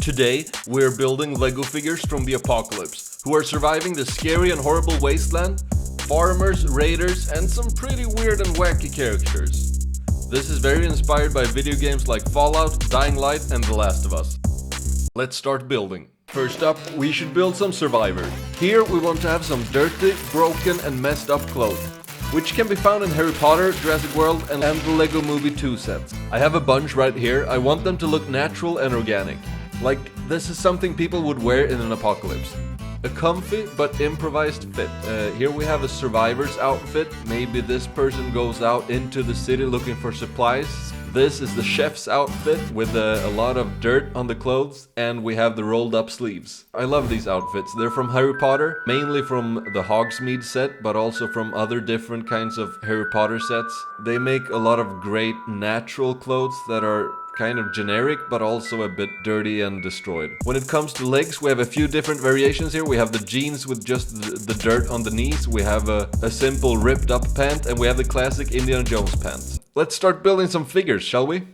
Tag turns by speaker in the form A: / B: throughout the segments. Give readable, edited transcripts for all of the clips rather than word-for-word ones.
A: Today, we're building Lego figures from the apocalypse, who are surviving the scary and horrible wasteland, farmers, raiders, and some pretty weird and wacky characters. This is very inspired by video games like Fallout, Dying Light, and The Last of Us. Let's start building. First up, we should build some survivors. Here we want to have some dirty, broken, and messed up clothes, which can be found in Harry Potter, Jurassic World, and the Lego Movie 2 sets. I have a bunch right here. I want them to look natural and organic. Like, this is something people would wear in an apocalypse. A comfy but improvised fit. Here we have a survivor's outfit. Maybe this person goes out into the city looking for supplies. This is the chef's outfit with a lot of dirt on the clothes, and we have the rolled up sleeves. I love these outfits. They're from Harry Potter, mainly from the Hogsmeade set, but also from other different kinds of Harry Potter sets. They make a lot of great natural clothes that are kind of generic, but also a bit dirty and destroyed. When it comes to legs, we have a few different variations here. We have the jeans with just the dirt on the knees. We have a simple ripped up pant, and we have the classic Indiana Jones pants. Let's start building some figures, shall we?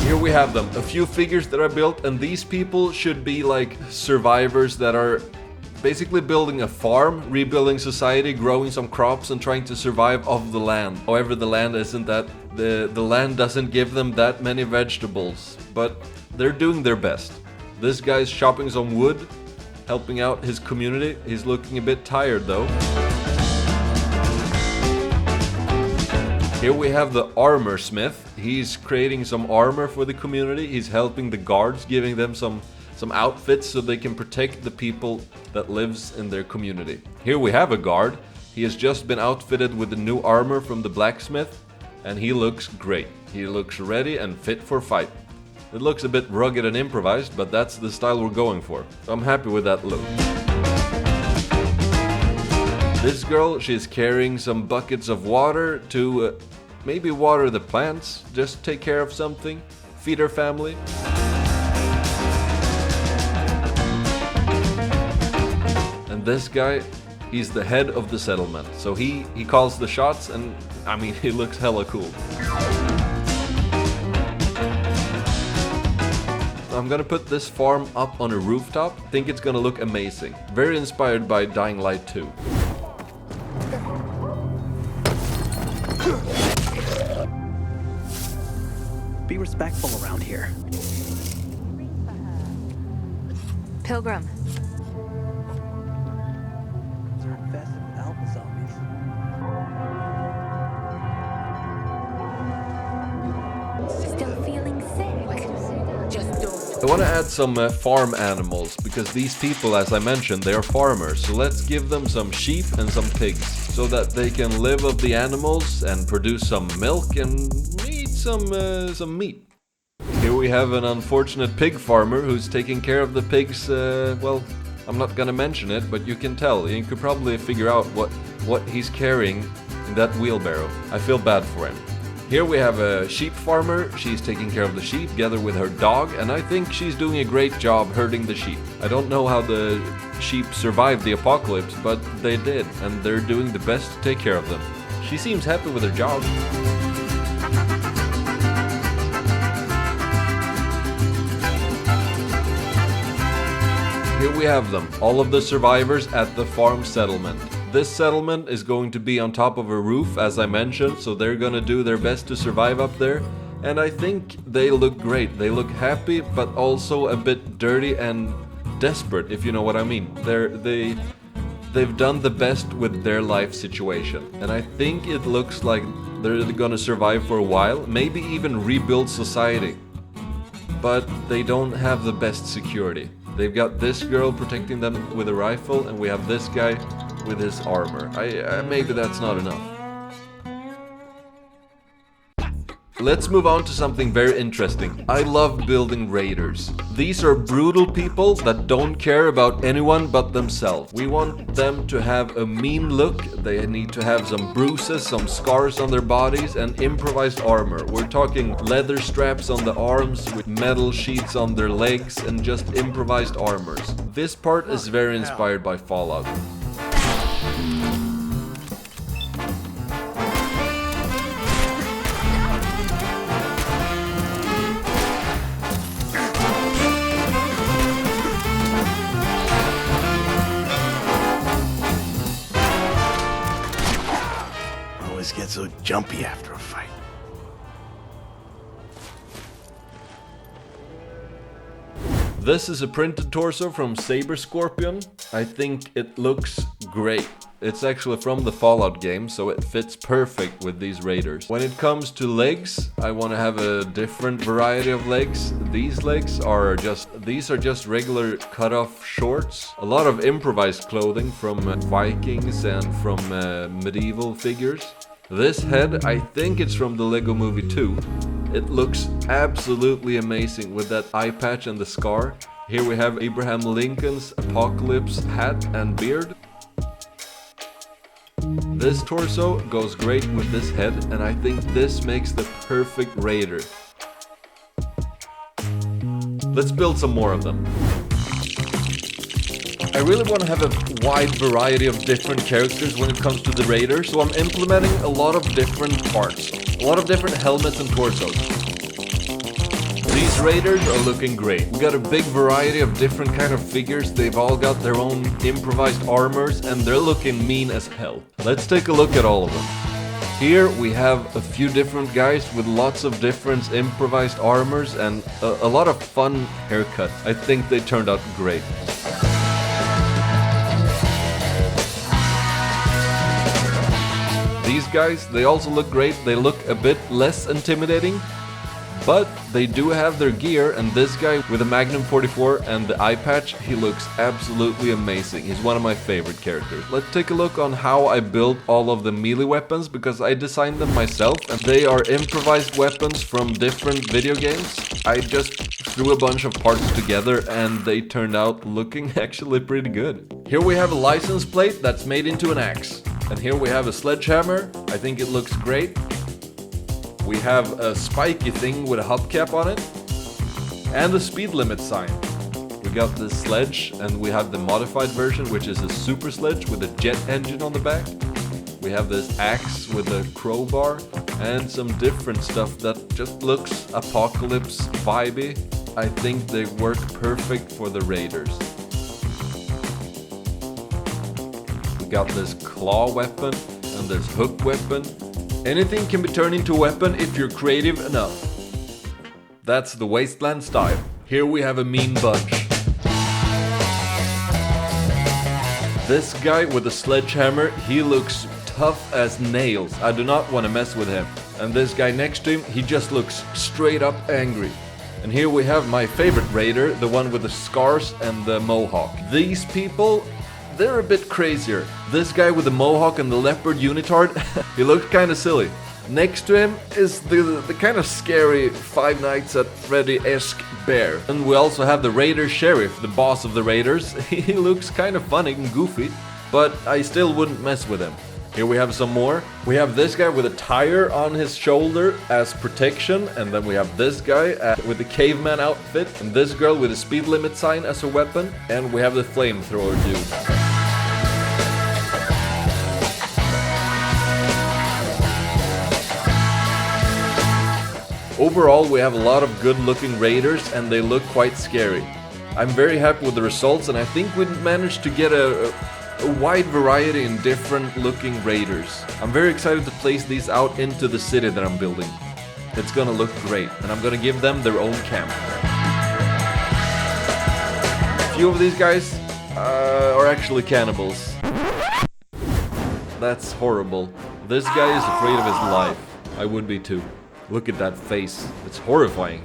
A: Here we have them, a few figures that I built, and these people should be like survivors that are basically building a farm, rebuilding society, growing some crops, and trying to survive off the land. However, the land isn't that, the land doesn't give them that many vegetables, but they're doing their best. This guy's chopping some wood, helping out his community. He's looking a bit tired though. Here we have the armor smith. He's creating some armor for the community. He's helping the guards, giving them some outfits so they can protect the people that lives in their community. Here we have a guard. He has just been outfitted with the new armor from the blacksmith, and he looks great. He looks ready and fit for fight. It looks a bit rugged and improvised, but that's the style we're going for. So I'm happy with that look. This girl, she's carrying some buckets of water to maybe water the plants, just take care of something, feed her family. And this guy, he's the head of the settlement. So he calls the shots, and I mean, he looks hella cool. I'm gonna put this farm up on a rooftop. I think it's gonna look amazing. Very inspired by Dying Light 2.
B: Be respectful around here.
C: Pilgrim.
B: They're infested with alpha zombies.
C: Still feeling sick? Just don't.
A: I want to add some farm animals, because these people, as I mentioned, they are farmers. So let's give them some sheep and some pigs, so that they can live off the animals and produce some milk and eat some meat. Here we have an unfortunate pig farmer who's taking care of the pigs. Well, I'm not gonna mention it, but you can tell. You could probably figure out what he's carrying in that wheelbarrow. I feel bad for him. Here we have a sheep farmer. She's taking care of the sheep together with her dog, and I think she's doing a great job herding the sheep. I don't know how the sheep survived the apocalypse, but they did, and they're doing the best to take care of them. She seems happy with her job. Here we have them, all of the survivors at the farm settlement. This settlement is going to be on top of a roof, as I mentioned, so they're gonna do their best to survive up there. And I think they look great. They look happy, but also a bit dirty and desperate, if you know what I mean. They've done the best with their life situation. And I think it looks like they're gonna survive for a while, maybe even rebuild society. But they don't have the best security. They've got this girl protecting them with a rifle, and we have this guy with his armor. Maybe that's not enough. Let's move on to something very interesting. I love building raiders. These are brutal people that don't care about anyone but themselves. We want them to have a mean look. They need to have some bruises, some scars on their bodies, and improvised armor. We're talking leather straps on the arms with metal sheets on their legs and just improvised armors. This part is very inspired by Fallout.
D: always get so jumpy after a fight.
A: This is a printed torso from Saber Scorpion. I think it looks great. It's actually from the Fallout game, so it fits perfect with these raiders. When it comes to legs, I want to have a different variety of legs. These are just regular cut-off shorts. A lot of improvised clothing from Vikings and from medieval figures. This head, I think it's from the Lego Movie 2. It looks absolutely amazing with that eye patch and the scar. Here we have Abraham Lincoln's apocalypse hat and beard. This torso goes great with this head, and I think this makes the perfect raider. Let's build some more of them. I really want to have a wide variety of different characters when it comes to the raider, so I'm implementing a lot of different parts, a lot of different helmets and torsos. These raiders are looking great. We got a big variety of different kind of figures. They've all got their own improvised armors and they're looking mean as hell. Let's take a look at all of them. Here we have a few different guys with lots of different improvised armors and a lot of fun haircuts. I think they turned out great. These guys, they also look great. They look a bit less intimidating, but they do have their gear, and this guy with the Magnum 44 and the eye patch, he looks absolutely amazing. He's one of my favorite characters. Let's take a look on how I built all of the melee weapons, because I designed them myself, and they are improvised weapons from different video games. I just threw a bunch of parts together and they turned out looking actually pretty good. Here we have a license plate that's made into an axe. And here we have a sledgehammer. I think it looks great. We have a spiky thing with a hubcap on it. And a speed limit sign. We got this sledge, and we have the modified version, which is a super sledge with a jet engine on the back. We have this axe with a crowbar and some different stuff that just looks apocalypse vibey. I think they work perfect for the raiders. Got this claw weapon and this hook weapon. Anything can be turned into a weapon if you're creative enough. That's the Wasteland style. Here we have a mean bunch. This guy with the sledgehammer, he looks tough as nails. I do not want to mess with him. And this guy next to him, he just looks straight up angry. And here we have my favorite raider, the one with the scars and the mohawk. These people, they're a bit crazier. This guy with the mohawk and the leopard unitard, he looked kind of silly. Next to him is the kind of scary Five Nights at Freddy-esque bear. And we also have the Raider Sheriff, the boss of the Raiders. He looks kind of funny and goofy, but I still wouldn't mess with him. Here we have some more. We have this guy with a tire on his shoulder as protection, and then we have this guy with the caveman outfit, and this girl with a speed limit sign as a weapon, and we have the flamethrower dude. Overall, we have a lot of good looking raiders and they look quite scary. I'm very happy with the results, and I think we managed to get a wide variety in different looking raiders. I'm very excited to place these out into the city that I'm building. It's gonna look great, and I'm gonna give them their own camp. A few of these guys are actually cannibals. That's horrible. This guy is afraid of his life. I would be too. Look at that face. It's horrifying.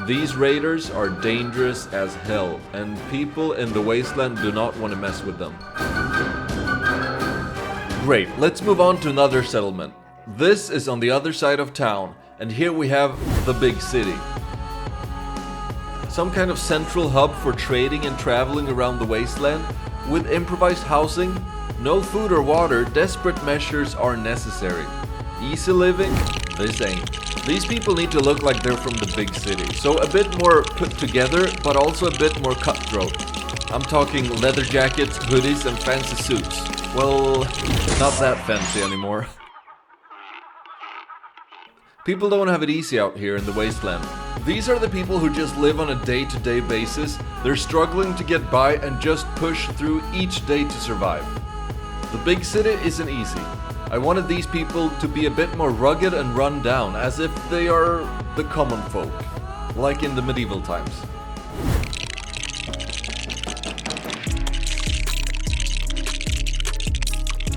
A: These raiders are dangerous as hell, and people in the wasteland do not want to mess with them. Great, let's move on to another settlement. This is on the other side of town, and here we have the big city. Some kind of central hub for trading and traveling around the wasteland, with improvised housing. No food or water, desperate measures are necessary. Easy living? This ain't. These people need to look like they're from the big city, so a bit more put together, but also a bit more cutthroat. I'm talking leather jackets, hoodies, and fancy suits. Well, not that fancy anymore. People don't have it easy out here in the wasteland. These are the people who just live on a day-to-day basis. They're struggling to get by and just push through each day to survive. The big city isn't easy. I wanted these people to be a bit more rugged and run down, as if they are the common folk, like in the medieval times.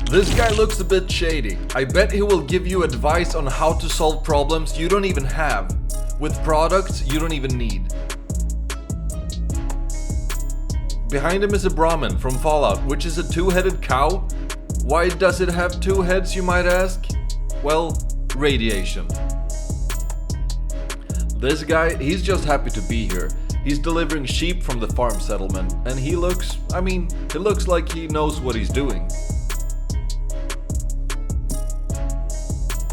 A: This guy looks a bit shady. I bet he will give you advice on how to solve problems you don't even have, with products you don't even need. Behind him is a Brahmin from Fallout, which is a two-headed cow. Why does it have two heads, you might ask? Well, radiation. This guy, he's just happy to be here. He's delivering sheep from the farm settlement, and he looks like he knows what he's doing.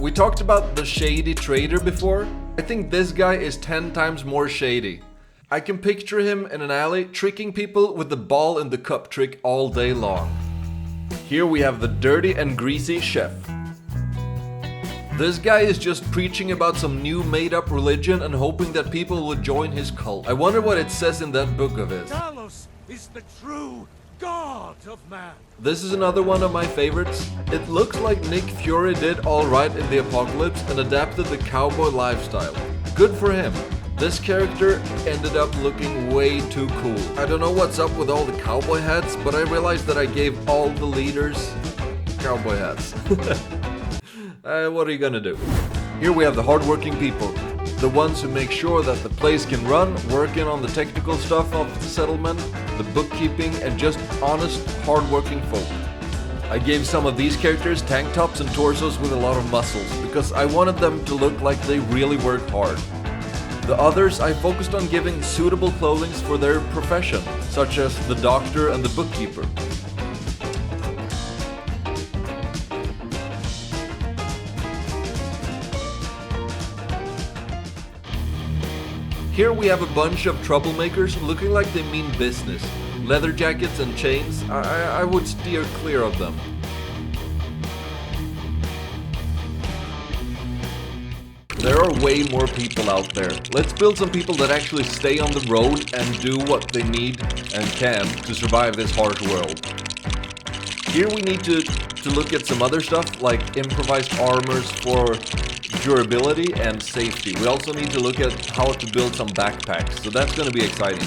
A: We talked about the shady trader before. I think this guy is 10 times more shady. I can picture him in an alley tricking people with the ball in the cup trick all day long. Here we have the dirty and greasy chef. This guy is just preaching about some new made-up religion and hoping that people will join his cult. I wonder what it says in that book of his.
E: Talos is the true god of man.
A: This is another one of my favorites. It looks like Nick Fury did alright in the apocalypse and adapted the cowboy lifestyle. Good for him. This character ended up looking way too cool. I don't know what's up with all the cowboy hats, but I realized that I gave all the leaders cowboy hats. What are you gonna do? Here we have the hardworking people. The ones who make sure that the place can run, working on the technical stuff of the settlement, the bookkeeping, and just honest, hardworking folk. I gave some of these characters tank tops and torsos with a lot of muscles, because I wanted them to look like they really worked hard. The others I focused on giving suitable clothing for their profession, such as the doctor and the bookkeeper. Here we have a bunch of troublemakers looking like they mean business. Leather jackets and chains, I would steer clear of them. There are way more people out there. Let's build some people that actually stay on the road and do what they need and can to survive this harsh world. Here we need to look at some other stuff like improvised armors for durability and safety. We also need to look at how to build some backpacks, so that's going to be exciting.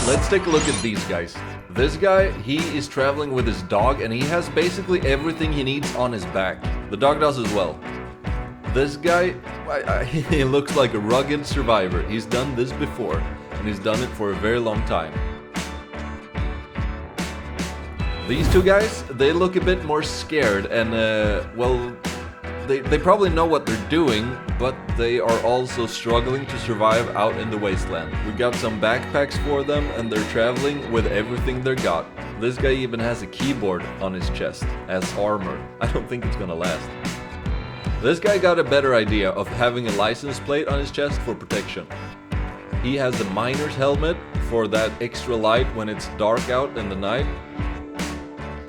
A: Let's take a look at these guys. This guy, he is traveling with his dog and he has basically everything he needs on his back. The dog does as well. This guy, he looks like a rugged survivor. He's done this before and he's done it for a very long time. These two guys, they look a bit more scared and, well, they probably know what they're doing, but they are also struggling to survive out in the wasteland. We got some backpacks for them and they're traveling with everything they got. This guy even has a keyboard on his chest as armor. I don't think it's gonna last. This guy got a better idea of having a license plate on his chest for protection. He has a miner's helmet for that extra light when it's dark out in the night.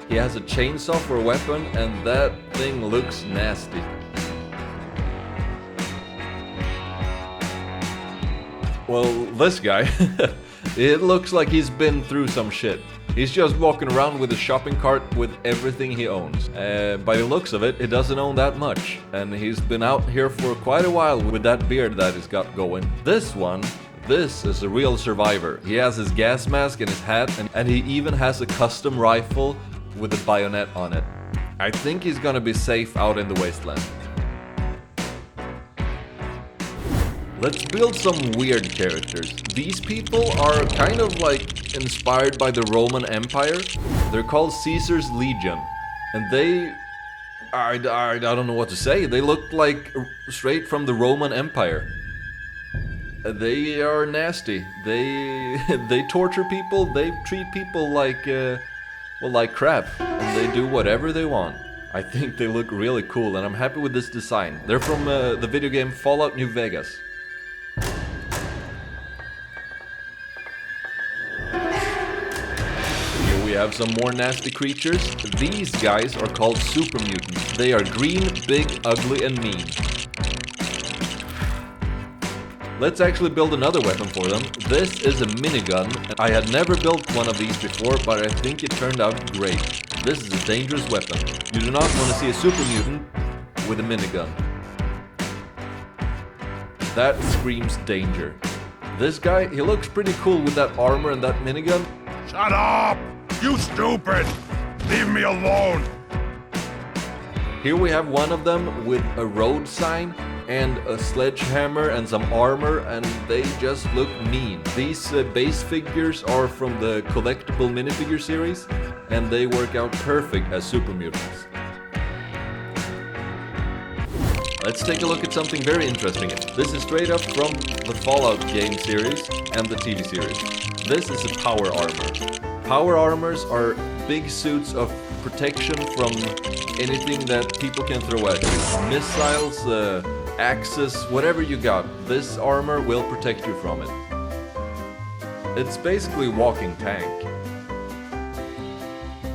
A: He has a chainsaw for a weapon, and that thing looks nasty. Well, this guy, it looks like he's been through some shit. He's just walking around with a shopping cart with everything he owns. By the looks of it, he doesn't own that much, and he's been out here for quite a while with that beard that he's got going. This is a real survivor. He has his gas mask and his hat, and he even has a custom rifle with a bayonet on it. I think he's gonna be safe out in the wasteland. Let's build some weird characters. These people are kind of like inspired by the Roman Empire. They're called Caesar's Legion, and I don't know what to say. They look like straight from the Roman Empire. They are nasty. They torture people. They treat people like crap, and they do whatever they want. I think they look really cool, and I'm happy with this design. They're from the video game Fallout New Vegas. Here we have some more nasty creatures. These guys are called super mutants. They are green, big, ugly, and mean. Let's actually build another weapon for them. This is a minigun. I had never built one of these before, but I think it turned out great. This is a dangerous weapon. You do not want to see a super mutant with a minigun. That screams danger. This guy, he looks pretty cool with that armor and that minigun.
E: Shut up! You stupid! Leave me alone!
A: Here we have one of them with a road sign and a sledgehammer and some armor, and they just look mean. These base figures are from the collectible minifigure series, and they work out perfect as super mutants. Let's take a look at something very interesting. This is straight up from the Fallout game series and the TV series. This is a power armor. Power armors are big suits of protection from anything that people can throw at you. Missiles, axes, whatever you got, this armor will protect you from it. It's basically a walking tank.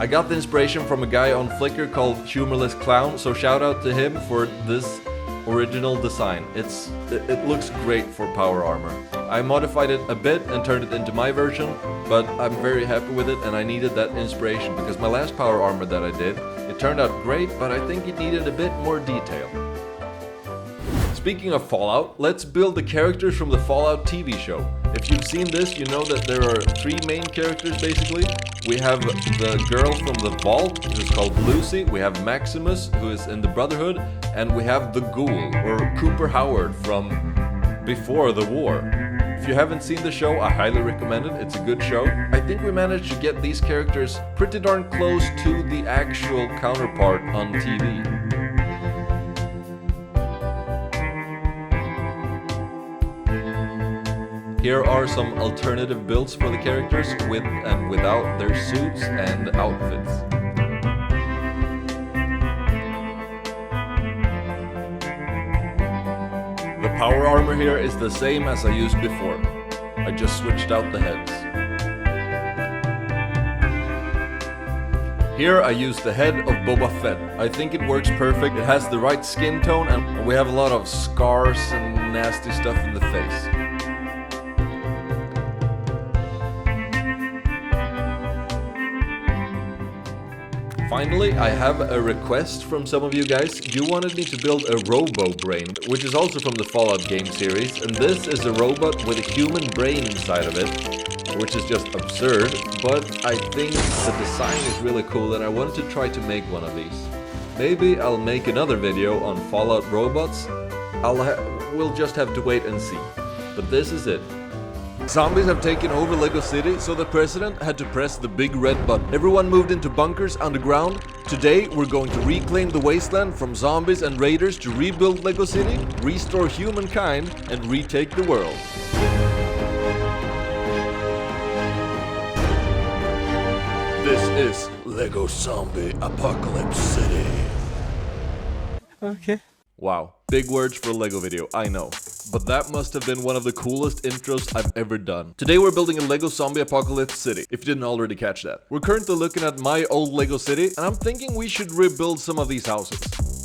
A: I got the inspiration from a guy on Flickr called Humorless Clown, so shout out to him for this original design. It looks great for power armor. I modified it a bit and turned it into my version, but I'm very happy with it, and I needed that inspiration because my last power armor that I did, it turned out great, but I think it needed a bit more detail. Speaking of Fallout, let's build the characters from the Fallout TV show. If you've seen this, you know that there are three main characters basically. We have the girl from the vault, who's called Lucy, we have Maximus, who is in the Brotherhood, and we have the Ghoul, or Cooper Howard from before the war. If you haven't seen the show, I highly recommend it, it's a good show. I think we managed to get these characters pretty darn close to the actual counterpart on TV. Here are some alternative builds for the characters with and without their suits and outfits. The power armor here is the same as I used before. I just switched out the heads. Here I used the head of Boba Fett. I think it works perfect, it has the right skin tone, and we have a lot of scars and nasty stuff in the face. Finally, I have a request from some of you guys. You wanted me to build a Robo Brain, which is also from the Fallout game series, and this is a robot with a human brain inside of it, which is just absurd, but I think the design is really cool and I wanted to try to make one of these. Maybe I'll make another video on Fallout robots. We'll just have to wait and see. But this is it. Zombies have taken over Lego City, so the president had to press the big red button. Everyone moved into bunkers underground. Today, we're going to reclaim the wasteland from zombies and raiders to rebuild Lego City, restore humankind, and retake the world. This is Lego Zombie Apocalypse City.
B: Okay.
A: Wow, big words for a Lego video, I know. But that must have been one of the coolest intros I've ever done. Today we're building a Lego Zombie Apocalypse City, if you didn't already catch that. We're currently looking at my old Lego City, and I'm thinking we should rebuild some of these houses.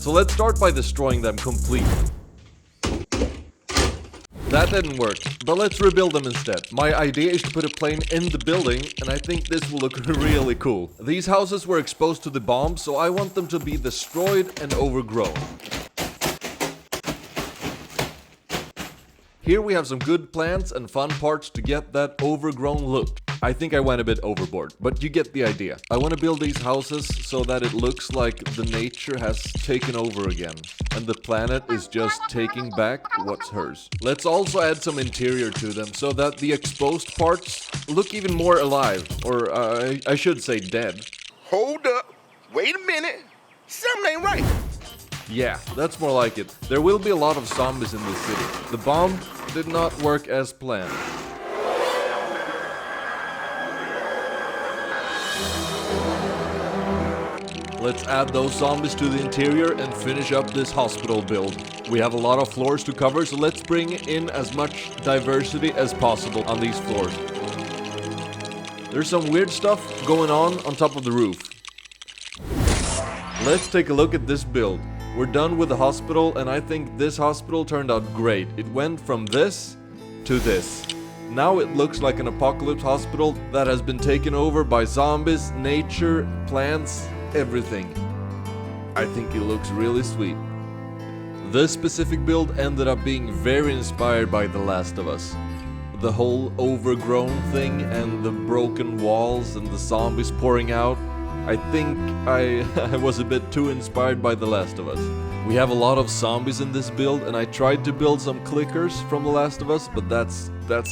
A: So let's start by destroying them completely. That didn't work, but let's rebuild them instead. My idea is to put a plane in the building, and I think this will look really cool. These houses were exposed to the bomb, so I want them to be destroyed and overgrown. Here we have some good plants and fun parts to get that overgrown look. I think I went a bit overboard, but you get the idea. I want to build these houses so that it looks like the nature has taken over again, and the planet is just taking back what's hers. Let's also add some interior to them so that the exposed parts look even more alive, or I should say dead.
D: Hold up. Wait a minute. Something ain't right.
A: Yeah, that's more like it. There will be a lot of zombies in this city. The bomb did not work as planned. Let's add those zombies to the interior and finish up this hospital build. We have a lot of floors to cover, so let's bring in as much diversity as possible on these floors. There's some weird stuff going on top of the roof. Let's take a look at this build. We're done with the hospital, and I think this hospital turned out great. It went from this to this. Now it looks like an apocalypse hospital that has been taken over by zombies, nature, plants, everything. I think it looks really sweet. This specific build ended up being very inspired by The Last of Us. The whole overgrown thing and the broken walls and the zombies pouring out. I think I was a bit too inspired by The Last of Us. We have a lot of zombies in this build, and I tried to build some clickers from The Last of Us, but that's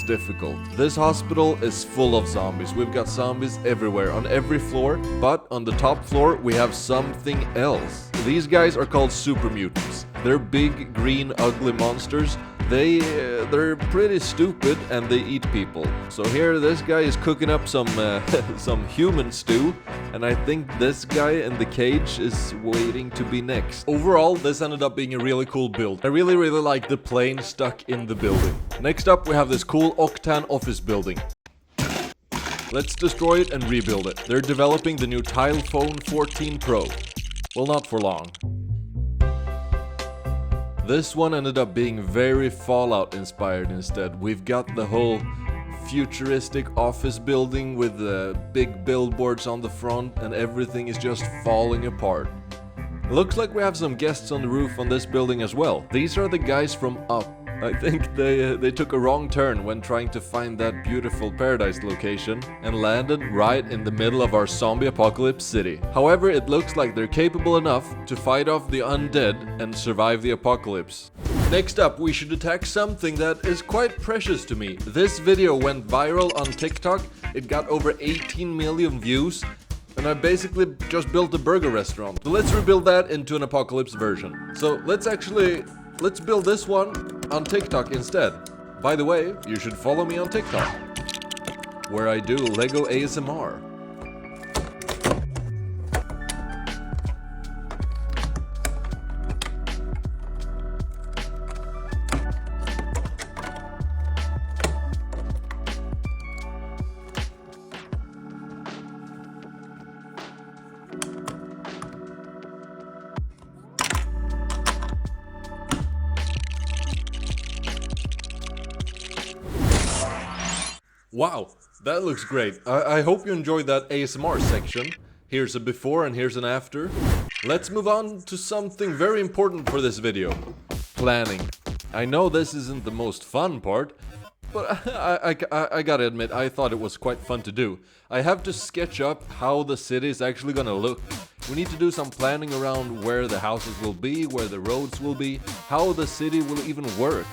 A: difficult. This hospital is full of zombies. We've got zombies everywhere, on every floor, but on the top floor we have something else. These guys are called super mutants. They're big, green, ugly monsters. They're pretty stupid, and they eat people. So here this guy is cooking up some some human stew, and I think this guy in the cage is waiting to be next. Overall, this ended up being a really cool build. I really like the plane stuck in the building. Next up, we have this cool Octane office building. Let's destroy it and rebuild it. They're developing the new Tile Phone 14 Pro. Well, not for long. This one ended up being very Fallout inspired instead. We've got the whole futuristic office building with the big billboards on the front, and everything is just falling apart. Looks like we have some guests on the roof on this building as well. These are the guys from Up. I think they took a wrong turn when trying to find that beautiful paradise location and landed right in the middle of our zombie apocalypse city. However, it looks like they're capable enough to fight off the undead and survive the apocalypse. Next up, we should attack something that is quite precious to me. This video went viral on TikTok. It got over 18 million views. And I basically just built a burger restaurant. So let's rebuild that into an apocalypse version. So let's build this one on TikTok instead. By the way, you should follow me on TikTok, where I do Lego ASMR. Wow, that looks great. I hope you enjoyed that ASMR section. Here's a before and here's an after. Let's move on to something very important for this video. Planning. I know this isn't the most fun part, but I gotta admit, I thought it was quite fun to do. I have to sketch up how the city is actually gonna look. We need to do some planning around where the houses will be, where the roads will be, how the city will even work.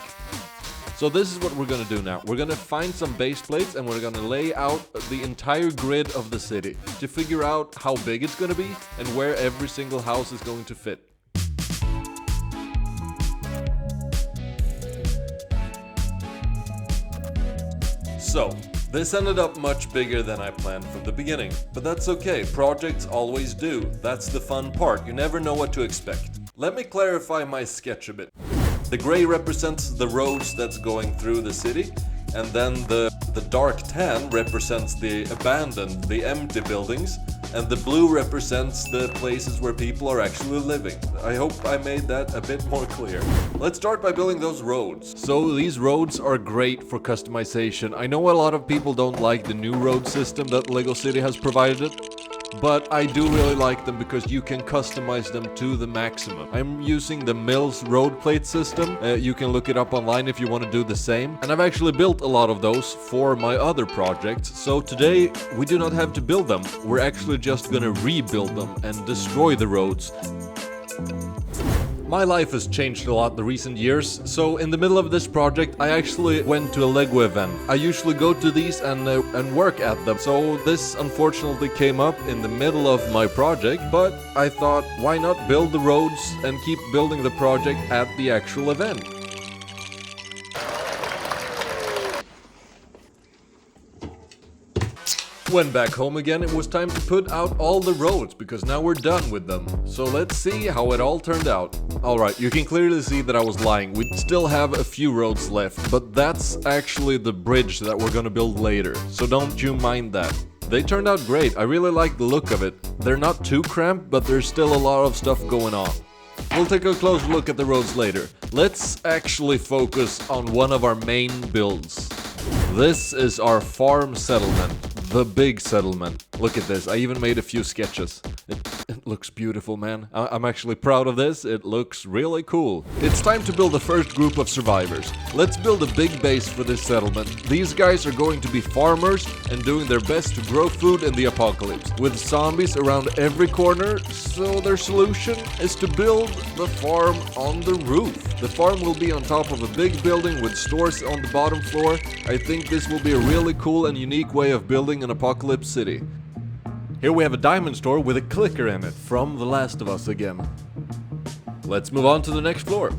A: So this is what we're gonna do now. We're gonna find some base plates and we're gonna lay out the entire grid of the city to figure out how big it's gonna be and where every single house is going to fit. So, this ended up much bigger than I planned from the beginning, but that's okay, projects always do. That's the fun part, you never know what to expect. Let me clarify my sketch a bit. The gray represents the roads that's going through the city, and then the dark tan represents the abandoned, the empty buildings, and the blue represents the places where people are actually living. I hope I made that a bit more clear. Let's start by building those roads. So these roads are great for customization. I know a lot of people don't like the new road system that LEGO City has provided, but I do really like them because you can customize them to the maximum. I'm using the Mills road plate system. You can look it up online if you want to do the same. And I've actually built a lot of those for my other projects. So today we do not have to build them. We're actually just gonna rebuild them and destroy the roads. My life has changed a lot the recent years, so in the middle of this project I actually went to a LEGO event. I usually go to these and work at them, so this unfortunately came up in the middle of my project, but I thought, why not build the roads and keep building the project at the actual event? When back home again, it was time to put out all the roads, because now we're done with them. So let's see how it all turned out. Alright, you can clearly see that I was lying. We still have a few roads left, but that's actually the bridge that we're gonna build later, so don't you mind that. They turned out great. I really like the look of it. They're not too cramped, but there's still a lot of stuff going on. We'll take a closer look at the roads later. Let's actually focus on one of our main builds. This is our farm settlement. The big settlement. Look at this, I even made a few sketches. It looks beautiful, man. I'm actually proud of this, it looks really cool. It's time to build the first group of survivors. Let's build a big base for this settlement. These guys are going to be farmers and doing their best to grow food in the apocalypse, with zombies around every corner, so their solution is to build the farm on the roof. The farm will be on top of a big building with stores on the bottom floor. I think this will be a really cool and unique way of building an apocalypse city. Here we have a diamond store with a clicker in it, from The Last of Us again. Let's move on to the next floor.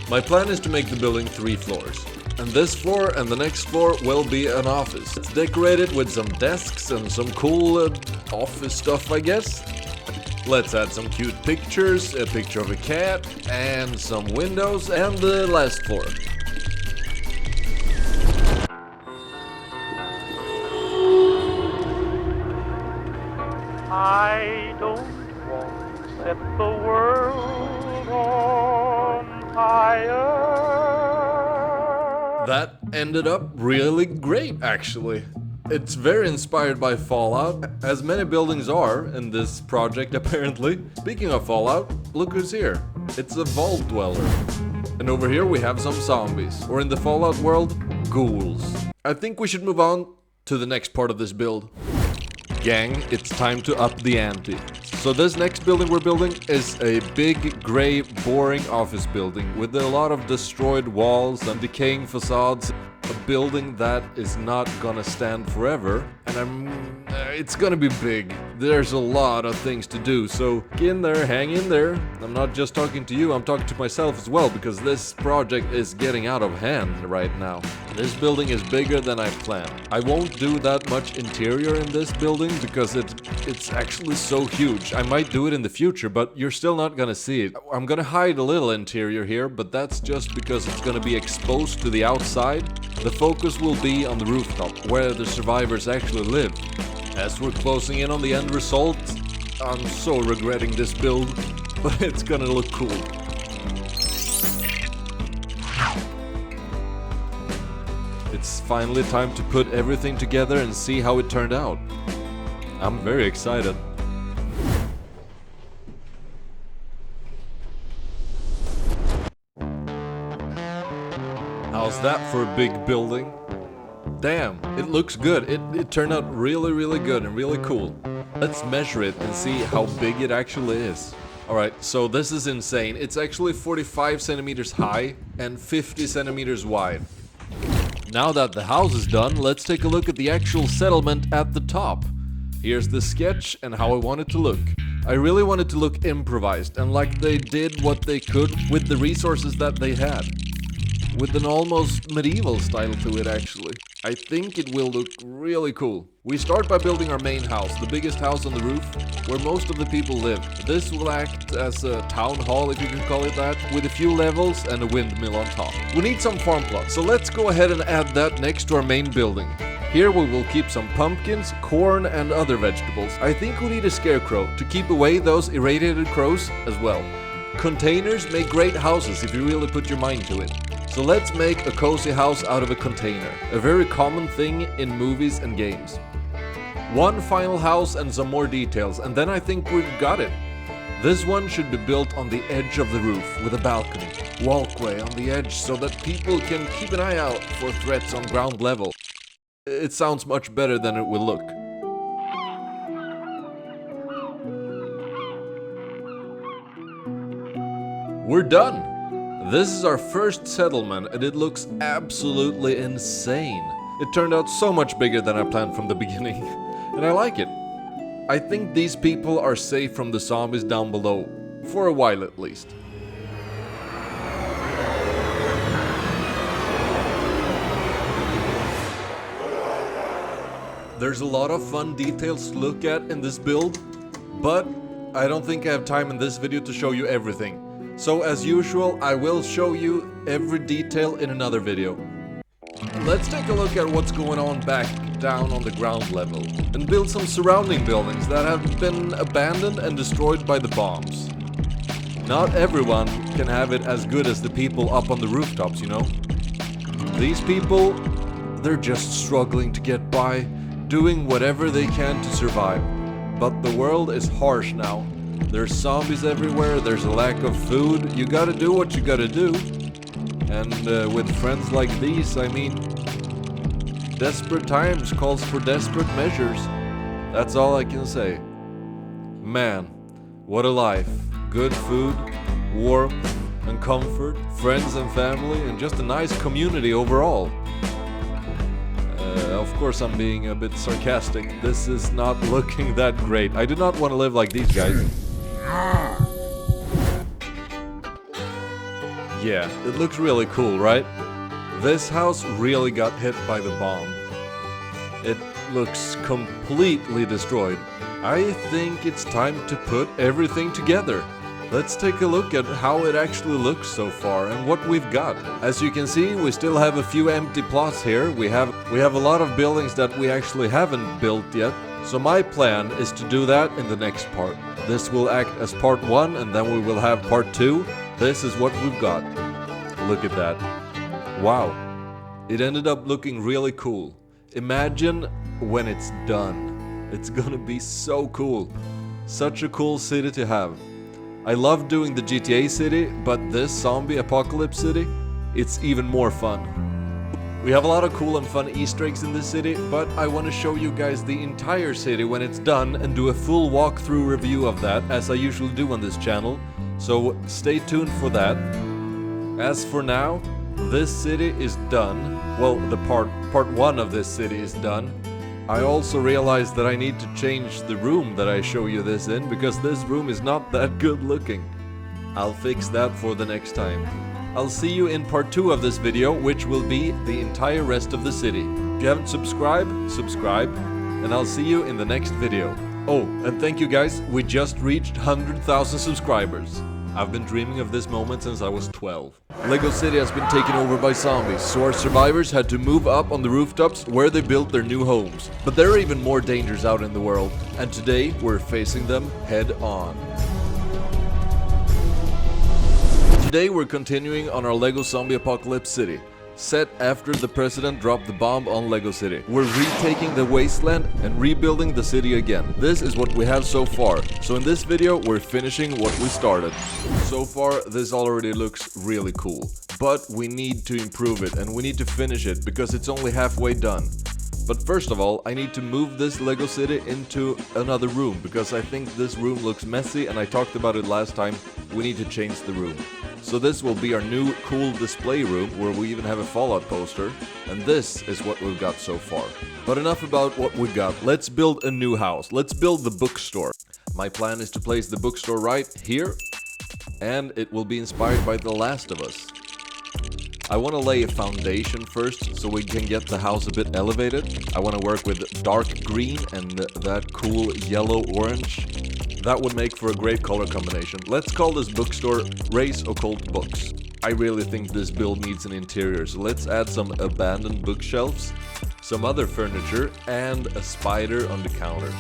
A: My plan is to make the building 3 floors. And this floor and the next floor will be an office. It's decorated with some desks and some cool office stuff, I guess. Let's add some cute pictures, a picture of a cat, and some windows, and the last floor.
F: I don't want to set the world on fire.
A: That ended up really great, actually. It's very inspired by Fallout, as many buildings are in this project apparently. Speaking of Fallout, look who's here. It's a vault dweller. And over here we have some zombies, or in the Fallout world, ghouls. I think we should move on to the next part of this build. Gang, it's time to up the ante. So this next building we're building is a big, grey, boring office building with a lot of destroyed walls and decaying facades. A building that is not gonna stand forever, and it's gonna be big. There's a lot of things to do, so get in there, hang in there. I'm not just talking to you, I'm talking to myself as well, because this project is getting out of hand right now. This building is bigger than I planned. I won't do that much interior in this building because it's actually so huge. I might do it in the future, but you're still not gonna see it. I'm gonna hide a little interior here, but that's just because it's gonna be exposed to the outside. The focus will be on the rooftop, where the survivors actually live. As we're closing in on the end result, I'm so regretting this build, but it's gonna look cool. It's finally time to put everything together and see how it turned out. I'm very excited. How's that for a big building? Damn, it looks good. It turned out really good and really cool. Let's measure it and see how big it actually is. Alright, so this is insane. It's actually 45 centimeters high and 50 centimeters wide. Now that the house is done, let's take a look at the actual settlement at the top. Here's the sketch and how I want it to look. I really want it to look improvised and like they did what they could with the resources that they had. With an almost medieval style to it, actually. I think it will look really cool. We start by building our main house, the biggest house on the roof, where most of the people live. This will act as a town hall, if you can call it that, with a few levels and a windmill on top. We need some farm plots, so let's go ahead and add that next to our main building. Here we will keep some pumpkins, corn and other vegetables. I think we need a scarecrow to keep away those irradiated crows as well. Containers make great houses if you really put your mind to it. So let's make a cozy house out of a container, a very common thing in movies and games. One final house and some more details, and then I think we've got it. This one should be built on the edge of the roof with a balcony, walkway on the edge so that people can keep an eye out for threats on ground level. It sounds much better than it will look. We're done! This is our first settlement and it looks absolutely insane. It turned out so much bigger than I planned from the beginning, and I like it. I think these people are safe from the zombies down below, for a while at least. There's a lot of fun details to look at in this build, but I don't think I have time in this video to show you everything. So as usual, I will show you every detail in another video. Let's take a look at what's going on back down on the ground level and build some surrounding buildings that have been abandoned and destroyed by the bombs. Not everyone can have it as good as the people up on the rooftops, you know? These people, they're just struggling to get by, doing whatever they can to survive. But the world is harsh now. There's zombies everywhere, there's a lack of food, you gotta do what you gotta do. And with friends like these, I mean, desperate times calls for desperate measures. That's all I can say. Man, what a life. Good food, warmth and comfort, friends and family, and just a nice community overall. Of course I'm being a bit sarcastic. This is not looking that great. I do not want to live like these guys. Yeah, it looks really cool, right? This house really got hit by the bomb. It looks completely destroyed. I think it's time to put everything together. Let's take a look at how it actually looks so far and what we've got. As you can see, we still have a few empty plots here. We have a lot of buildings that we actually haven't built yet. So my plan is to do that in the next part. This will act as part 1 and then we will have part 2. This is what we've got. Look at that. Wow. It ended up looking really cool. Imagine when it's done. It's gonna be so cool. Such a cool city to have. I love doing the GTA city, but this zombie apocalypse city, it's even more fun. We have a lot of cool and fun Easter eggs in this city, but I want to show you guys the entire city when it's done and do a full walkthrough review of that, as I usually do on this channel, so stay tuned for that. As for now, this city is done. Well, the part 1 of this city is done. I also realized that I need to change the room that I show you this in, because this room is not that good looking. I'll fix that for the next time. I'll see you in part 2 of this video, which will be the entire rest of the city. If you haven't subscribed, subscribe, and I'll see you in the next video. Oh, and thank you guys, we just reached 100,000 subscribers. I've been dreaming of this moment since I was 12. Lego City has been taken over by zombies, so our survivors had to move up on the rooftops where they built their new homes. But there are even more dangers out in the world, and today we're facing them head on. Today we're continuing on our Lego Zombie Apocalypse City, set after the president dropped the bomb on Lego City. We're retaking the wasteland and rebuilding the city again. This is what we have so far. So in this video, we're finishing what we started. So far, this already looks really cool. But we need to improve it and we need to finish it because it's only halfway done. But first of all, I need to move this Lego City into another room because I think this room looks messy and I talked about it last time. We need to change the room. So this will be our new cool display room where we even have a Fallout poster, and this is what we've got so far. But enough about what we've got, let's build a new house, let's build the bookstore. My plan is to place the bookstore right here, and it will be inspired by The Last of Us. I want to lay a foundation first so we can get the house a bit elevated. I want to work with dark green and that cool yellow-orange. That would make for a great color combination. Let's call this bookstore Race Occult Books. I really think this build needs an interior, so let's add some abandoned bookshelves, some other furniture, and a spider on the counter.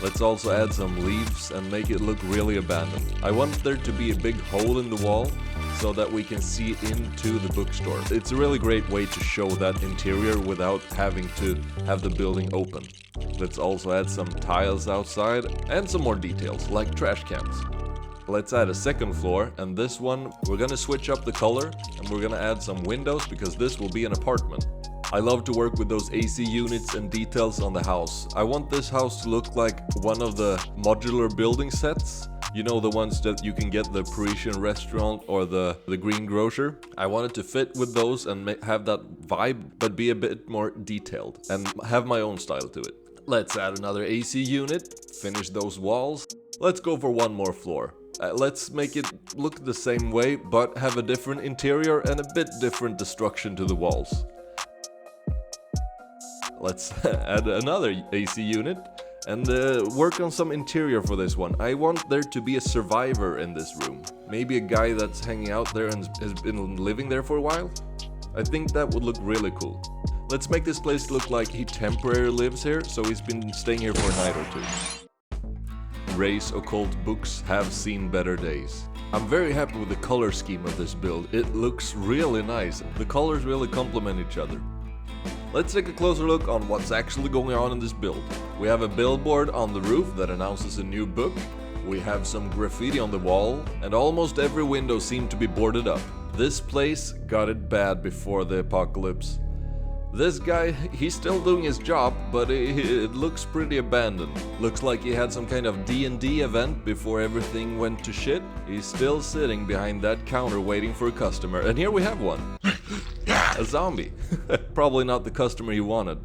A: Let's also add some leaves and make it look really abandoned. I want there to be a big hole in the wall so that we can see into the bookstore. It's a really great way to show that interior without having to have the building open. Let's also add some tiles outside and some more details, like trash cans. Let's add a second floor, and this one we're gonna switch up the color and we're gonna add some windows because this will be an apartment. I love to work with those AC units and details on the house. I want this house to look like one of the modular building sets. You know, the ones that you can get at the Parisian restaurant or the green grocer. I wanted to fit with those and have that vibe, but be a bit more detailed and have my own style to it. Let's add another AC unit, finish those walls. Let's go for one more floor. Let's make it look the same way, but have a different interior and a bit different destruction to the walls. Let's add another AC unit and work on some interior for this one. I want there to be a survivor in this room. Maybe a guy that's hanging out there and has been living there for a while. I think that would look really cool. Let's make this place look like he temporarily lives here, so he's been staying here for a night or two. Ray's occult books have seen better days. I'm very happy with the color scheme of this build. It looks really nice. The colors really complement each other. Let's take a closer look on what's actually going on in this build. We have a billboard on the roof that announces a new book. We have some graffiti on the wall, and almost every window seemed to be boarded up. This place got it bad before the apocalypse. This guy, he's still doing his job, but it looks pretty abandoned. Looks like he had some kind of D&D event before everything went to shit. He's still sitting behind that counter waiting for a customer, and here we have one. A zombie. Probably not the customer he wanted.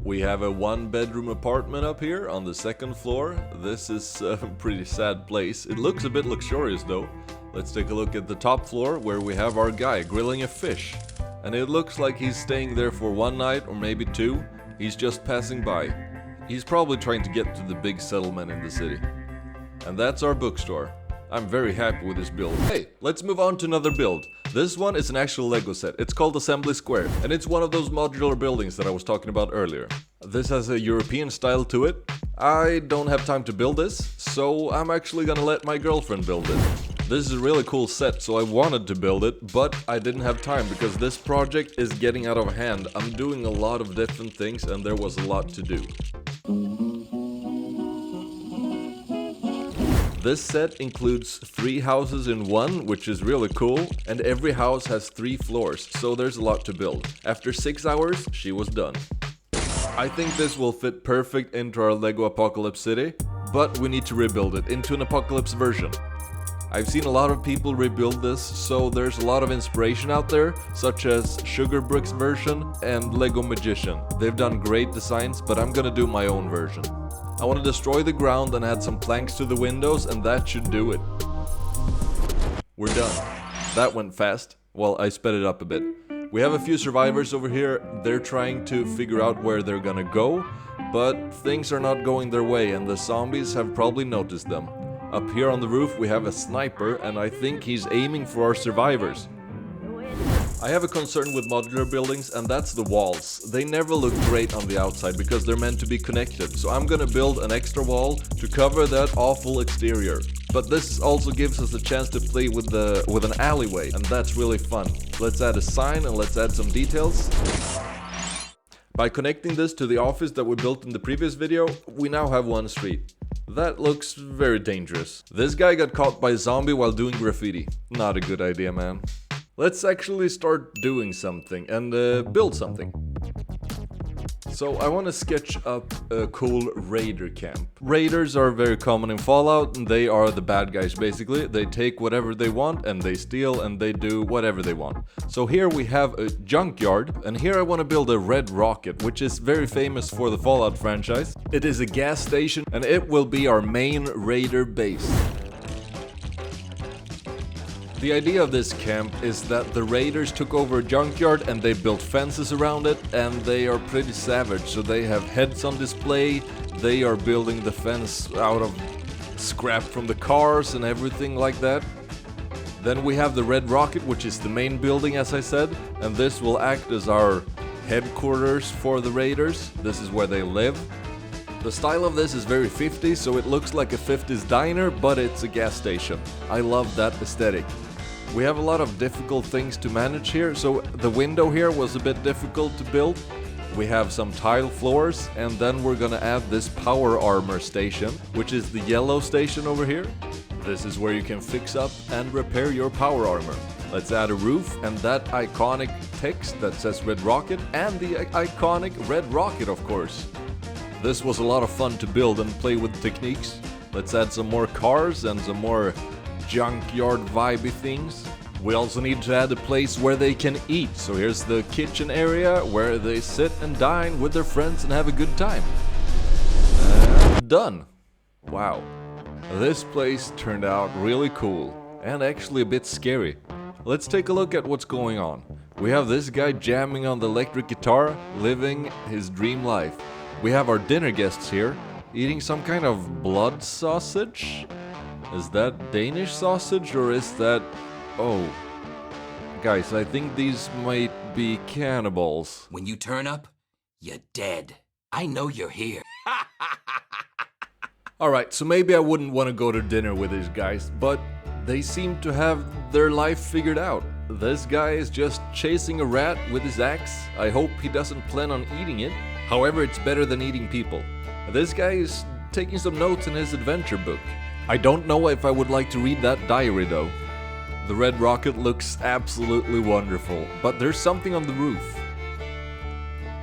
A: We have a one-bedroom apartment up here on the second floor. This is a pretty sad place. It looks a bit luxurious though. Let's take a look at the top floor where we have our guy grilling a fish. And it looks like he's staying there for one night or maybe two. He's just passing by. He's probably trying to get to the big settlement in the city. And that's our bookstore. I'm very happy with this build. Hey, let's move on to another build. This one is an actual Lego set. It's called Assembly Square, and it's one of those modular buildings that I was talking about earlier. This has a European style to it. I don't have time to build this, so I'm actually gonna let my girlfriend build it. This is a really cool set, so I wanted to build it, but I didn't have time because this project is getting out of hand. I'm doing a lot of different things and there was a lot to do. This set includes 3 houses in one, which is really cool, and every house has 3 floors, so there's a lot to build. After 6 hours, she was done. I think this will fit perfect into our Lego Apocalypse City, but we need to rebuild it into an Apocalypse version. I've seen a lot of people rebuild this, so there's a lot of inspiration out there, such as Sugar Bricks version and Lego Magician. They've done great designs, but I'm gonna do my own version. I want to destroy the ground and add some planks to the windows, and that should do it. We're done. That went fast. Well, I sped it up a bit. We have a few survivors over here. They're trying to figure out where they're gonna go, but things are not going their way and the zombies have probably noticed them. Up here on the roof we have a sniper, and I think he's aiming for our survivors. I have a concern with modular buildings, and that's the walls. They never look great on the outside because they're meant to be connected, so I'm gonna build an extra wall to cover that awful exterior. But this also gives us a chance to play with an alleyway, and that's really fun. Let's add a sign and let's add some details. By connecting this to the office that we built in the previous video, we now have one street. That looks very dangerous. This guy got caught by a zombie while doing graffiti. Not a good idea, man. Let's actually start doing something and build something. So I want to sketch up a cool raider camp. Raiders are very common in Fallout, and they are the bad guys basically. They take whatever they want and they steal and they do whatever they want. So here we have a junkyard, and here I want to build a red rocket, which is very famous for the Fallout franchise. It is a gas station and it will be our main raider base. The idea of this camp is that the raiders took over a junkyard and they built fences around it, and they are pretty savage, so they have heads on display. They are building the fence out of scrap from the cars and everything like that. Then we have the red rocket, which is the main building, as I said, and this will act as our headquarters for the raiders. This is where they live. The style of this is very 50s, so it looks like a 50s diner, but it's a gas station. I love that aesthetic. We have a lot of difficult things to manage here, so the window here was a bit difficult to build. We have some tile floors, and then we're gonna add this power armor station, which is the yellow station over here. This is where you can fix up and repair your power armor. Let's add a roof and that iconic text that says Red Rocket, and the iconic Red Rocket, of course. This was a lot of fun to build and play with techniques. Let's add some more cars and some more junkyard vibey things. We also need to add a place where they can eat. So here's the kitchen area where they sit and dine with their friends and have a good time. Done. Wow. This place turned out really cool and actually a bit scary. Let's take a look at what's going on. We have this guy jamming on the electric guitar, living his dream life. We have our dinner guests here, eating some kind of blood sausage? Is that Danish sausage or is that... Oh. Guys, I think these might be cannibals.
G: When you turn up, you're dead. I know you're here.
A: Alright, so maybe I wouldn't want to go to dinner with these guys, but they seem to have their life figured out. This guy is just chasing a rat with his axe. I hope he doesn't plan on eating it. However, it's better than eating people. This guy is taking some notes in his adventure book. I don't know if I would like to read that diary though. The red rocket looks absolutely wonderful, but there's something on the roof.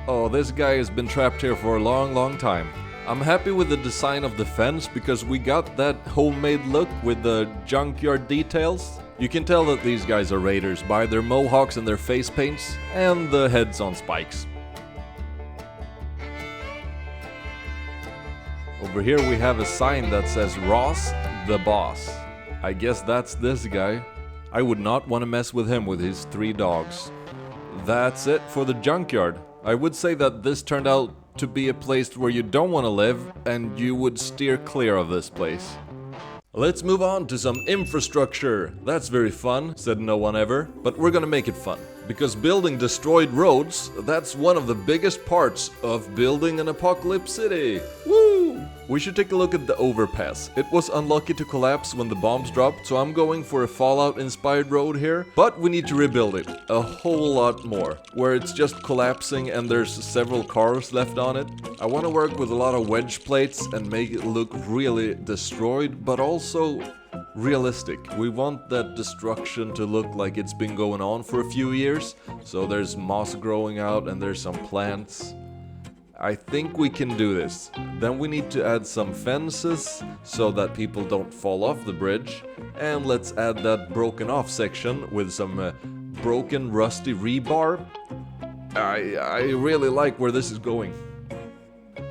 A: Oh, this guy has been trapped here for a long time. I'm happy with the design of the fence because we got that homemade look with the junkyard details. You can tell that these guys are raiders by their mohawks and their face paints and the heads on spikes. Over here we have a sign that says Ross the Boss. I guess that's this guy. I would not want to mess with him with his 3 dogs. That's it for the junkyard. I would say that this turned out to be a place where you don't want to live and you would steer clear of this place. Let's move on to some infrastructure. That's very fun, said no one ever, but we're gonna make it fun. Because building destroyed roads, that's one of the biggest parts of building an apocalypse city. Woo! We should take a look at the overpass. It was unlucky to collapse when the bombs dropped, so I'm going for a Fallout-inspired road here. But we need to rebuild it a whole lot more, where it's just collapsing and there's several cars left on it. I want to work with a lot of wedge plates and make it look really destroyed, but also realistic. We want that destruction to look like it's been going on for a few years, so there's moss growing out and there's some plants. I think we can do this. Then we need to add some fences so that people don't fall off the bridge, and let's add that broken off section with some broken rusty rebar. I really like where this is going.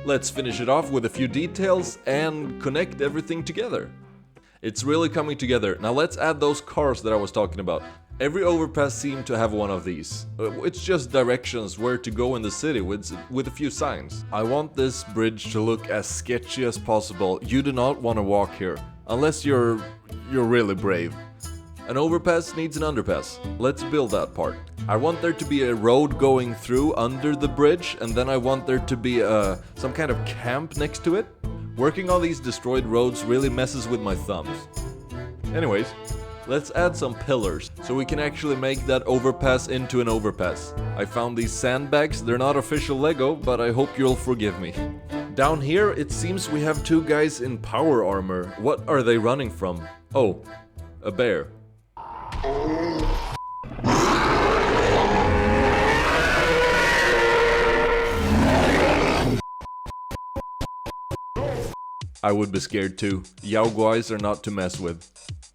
A: Let's finish it off with a few details and connect everything together. It's really coming together. Now let's add those cars that I was talking about. Every overpass seemed to have one of these. It's just directions where to go in the city with a few signs. I want this bridge to look as sketchy as possible. You do not want to walk here, unless you're really brave. An overpass needs an underpass. Let's build that part. I want there to be a road going through under the bridge, and then I want there to be some kind of camp next to it. Working on these destroyed roads really messes with my thumbs. Anyways, let's add some pillars so we can actually make that overpass into an overpass. I found these sandbags. They're not official Lego, but I hope you'll forgive me. Down here, it seems we have 2 guys in power armor. What are they running from? Oh, a bear. I would be scared too. Yaoguais are not to mess with.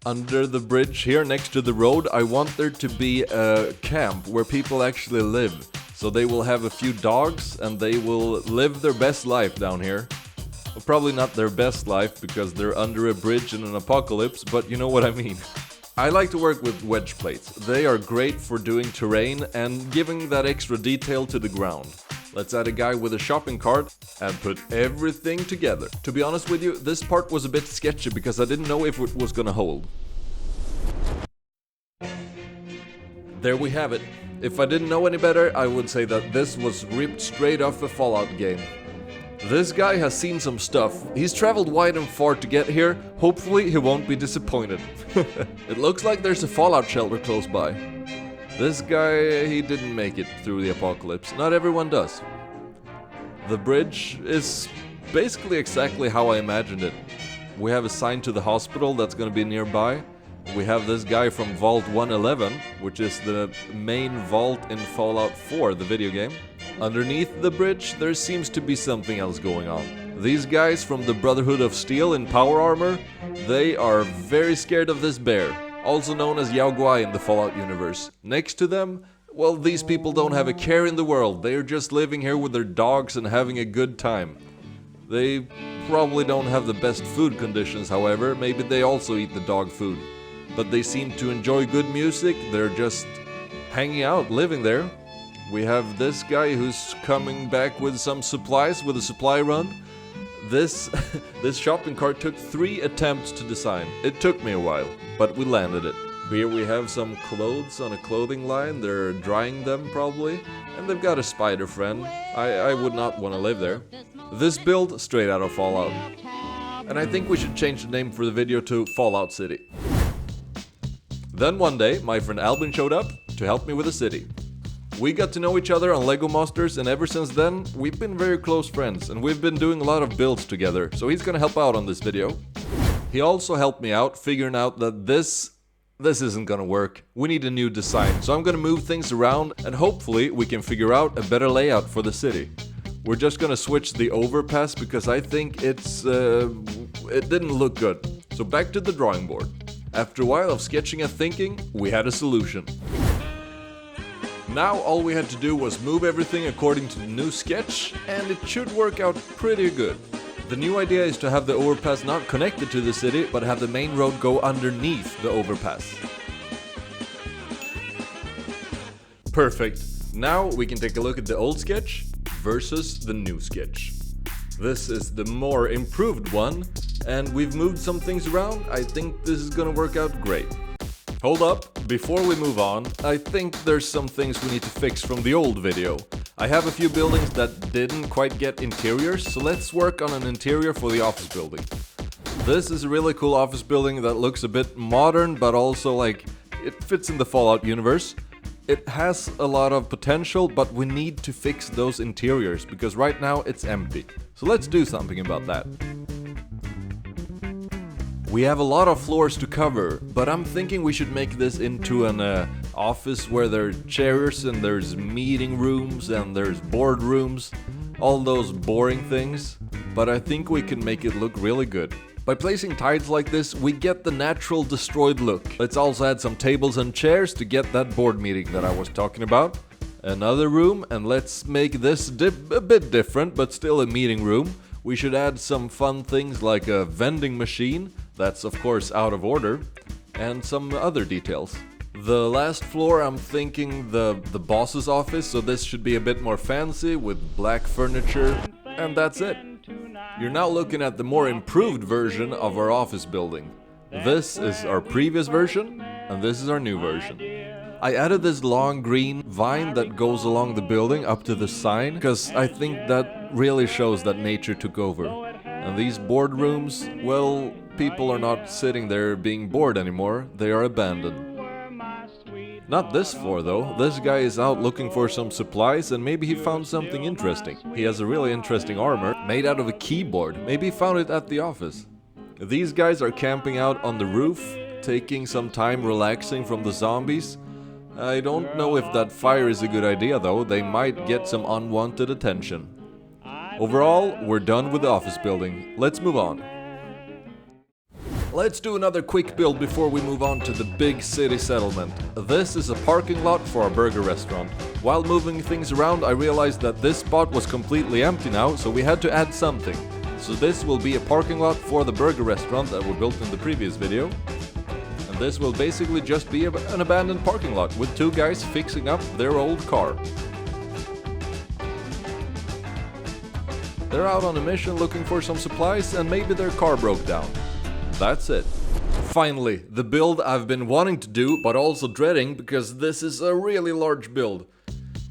A: Under the bridge here next to the road, I want there to be a camp where people actually live. So they will have a few dogs and they will live their best life down here. Well, probably not their best life because they're under a bridge in an apocalypse, but you know what I mean. I like to work with wedge plates. They are great for doing terrain and giving that extra detail to the ground. Let's add a guy with a shopping cart and put everything together. To be honest with you, this part was a bit sketchy because I didn't know if it was gonna hold. There we have it. If I didn't know any better, I would say that this was ripped straight off a Fallout game. This guy has seen some stuff. He's traveled wide and far to get here. Hopefully he won't be disappointed. It looks like there's a Fallout shelter close by. This guy, he didn't make it through the apocalypse. Not everyone does. The bridge is basically exactly how I imagined it. We have a sign to the hospital that's gonna be nearby. We have this guy from Vault 111, which is the main vault in Fallout 4, the video game. Underneath the bridge, there seems to be something else going on. These guys from the Brotherhood of Steel in power armor, they are very scared of this bear, also known as Yaoguai in the Fallout universe. Next to them, well, these people don't have a care in the world. They're just living here with their dogs and having a good time. They probably don't have the best food conditions, however. Maybe they also eat the dog food. But they seem to enjoy good music. They're just hanging out, living there. We have this guy who's coming back with some supplies with a supply run. This shopping cart took 3 attempts to design. It took me a while, but we landed it. Here we have some clothes on a clothing line. They're drying them probably. And they've got a spider friend. I would not want to live there. This build, straight out of Fallout. And I think we should change the name for the video to Fallout City. Then one day, my friend Albin showed up to help me with the city. We got to know each other on Lego Masters, and ever since then, we've been very close friends, and we've been doing a lot of builds together, so he's gonna help out on this video. He also helped me out, figuring out that this isn't gonna work. We need a new design, so I'm gonna move things around, and hopefully we can figure out a better layout for the city. We're just gonna switch the overpass, because I think it didn't look good. So back to the drawing board. After a while of sketching and thinking, we had a solution. Now all we had to do was move everything according to the new sketch, and it should work out pretty good. The new idea is to have the overpass not connected to the city, but have the main road go underneath the overpass. Perfect. Now we can take a look at the old sketch versus the new sketch. This is the more improved one, and we've moved some things around. I think this is gonna work out great. Hold up, before we move on, I think there's some things we need to fix from the old video. I have a few buildings that didn't quite get interiors, so let's work on an interior for the office building. This is a really cool office building that looks a bit modern, but also like it fits in the Fallout universe. It has a lot of potential, but we need to fix those interiors because right now it's empty. So let's do something about that. We have a lot of floors to cover, but I'm thinking we should make this into an office where there are chairs and there's meeting rooms and there's boardrooms, all those boring things, but I think we can make it look really good. By placing tiles like this, we get the natural destroyed look. Let's also add some tables and chairs to get that board meeting that I was talking about. Another room, and let's make this a bit different, but still a meeting room. We should add some fun things like a vending machine, that's of course out of order, and some other details. The last floor, I'm thinking the boss's office, so this should be a bit more fancy with black furniture, and that's it. You're now looking at the more improved version of our office building. This is our previous version, and this is our new version. I added this long green vine that goes along the building up to the sign, because I think that really shows that nature took over. And these boardrooms, well, people are not sitting there being bored anymore, they are abandoned. Not this floor though, this guy is out looking for some supplies and maybe he found something interesting. He has a really interesting armor made out of a keyboard, maybe he found it at the office. These guys are camping out on the roof, taking some time relaxing from the zombies. I don't know if that fire is a good idea though, they might get some unwanted attention. Overall, we're done with the office building. Let's move on. Let's do another quick build before we move on to the big city settlement. This is a parking lot for our burger restaurant. While moving things around, I realized that this spot was completely empty now, so we had to add something. So this will be a parking lot for the burger restaurant that we built in the previous video. And this will basically just be an abandoned parking lot with two guys fixing up their old car. They're out on a mission looking for some supplies and maybe their car broke down. That's it. Finally, the build I've been wanting to do but also dreading because this is a really large build.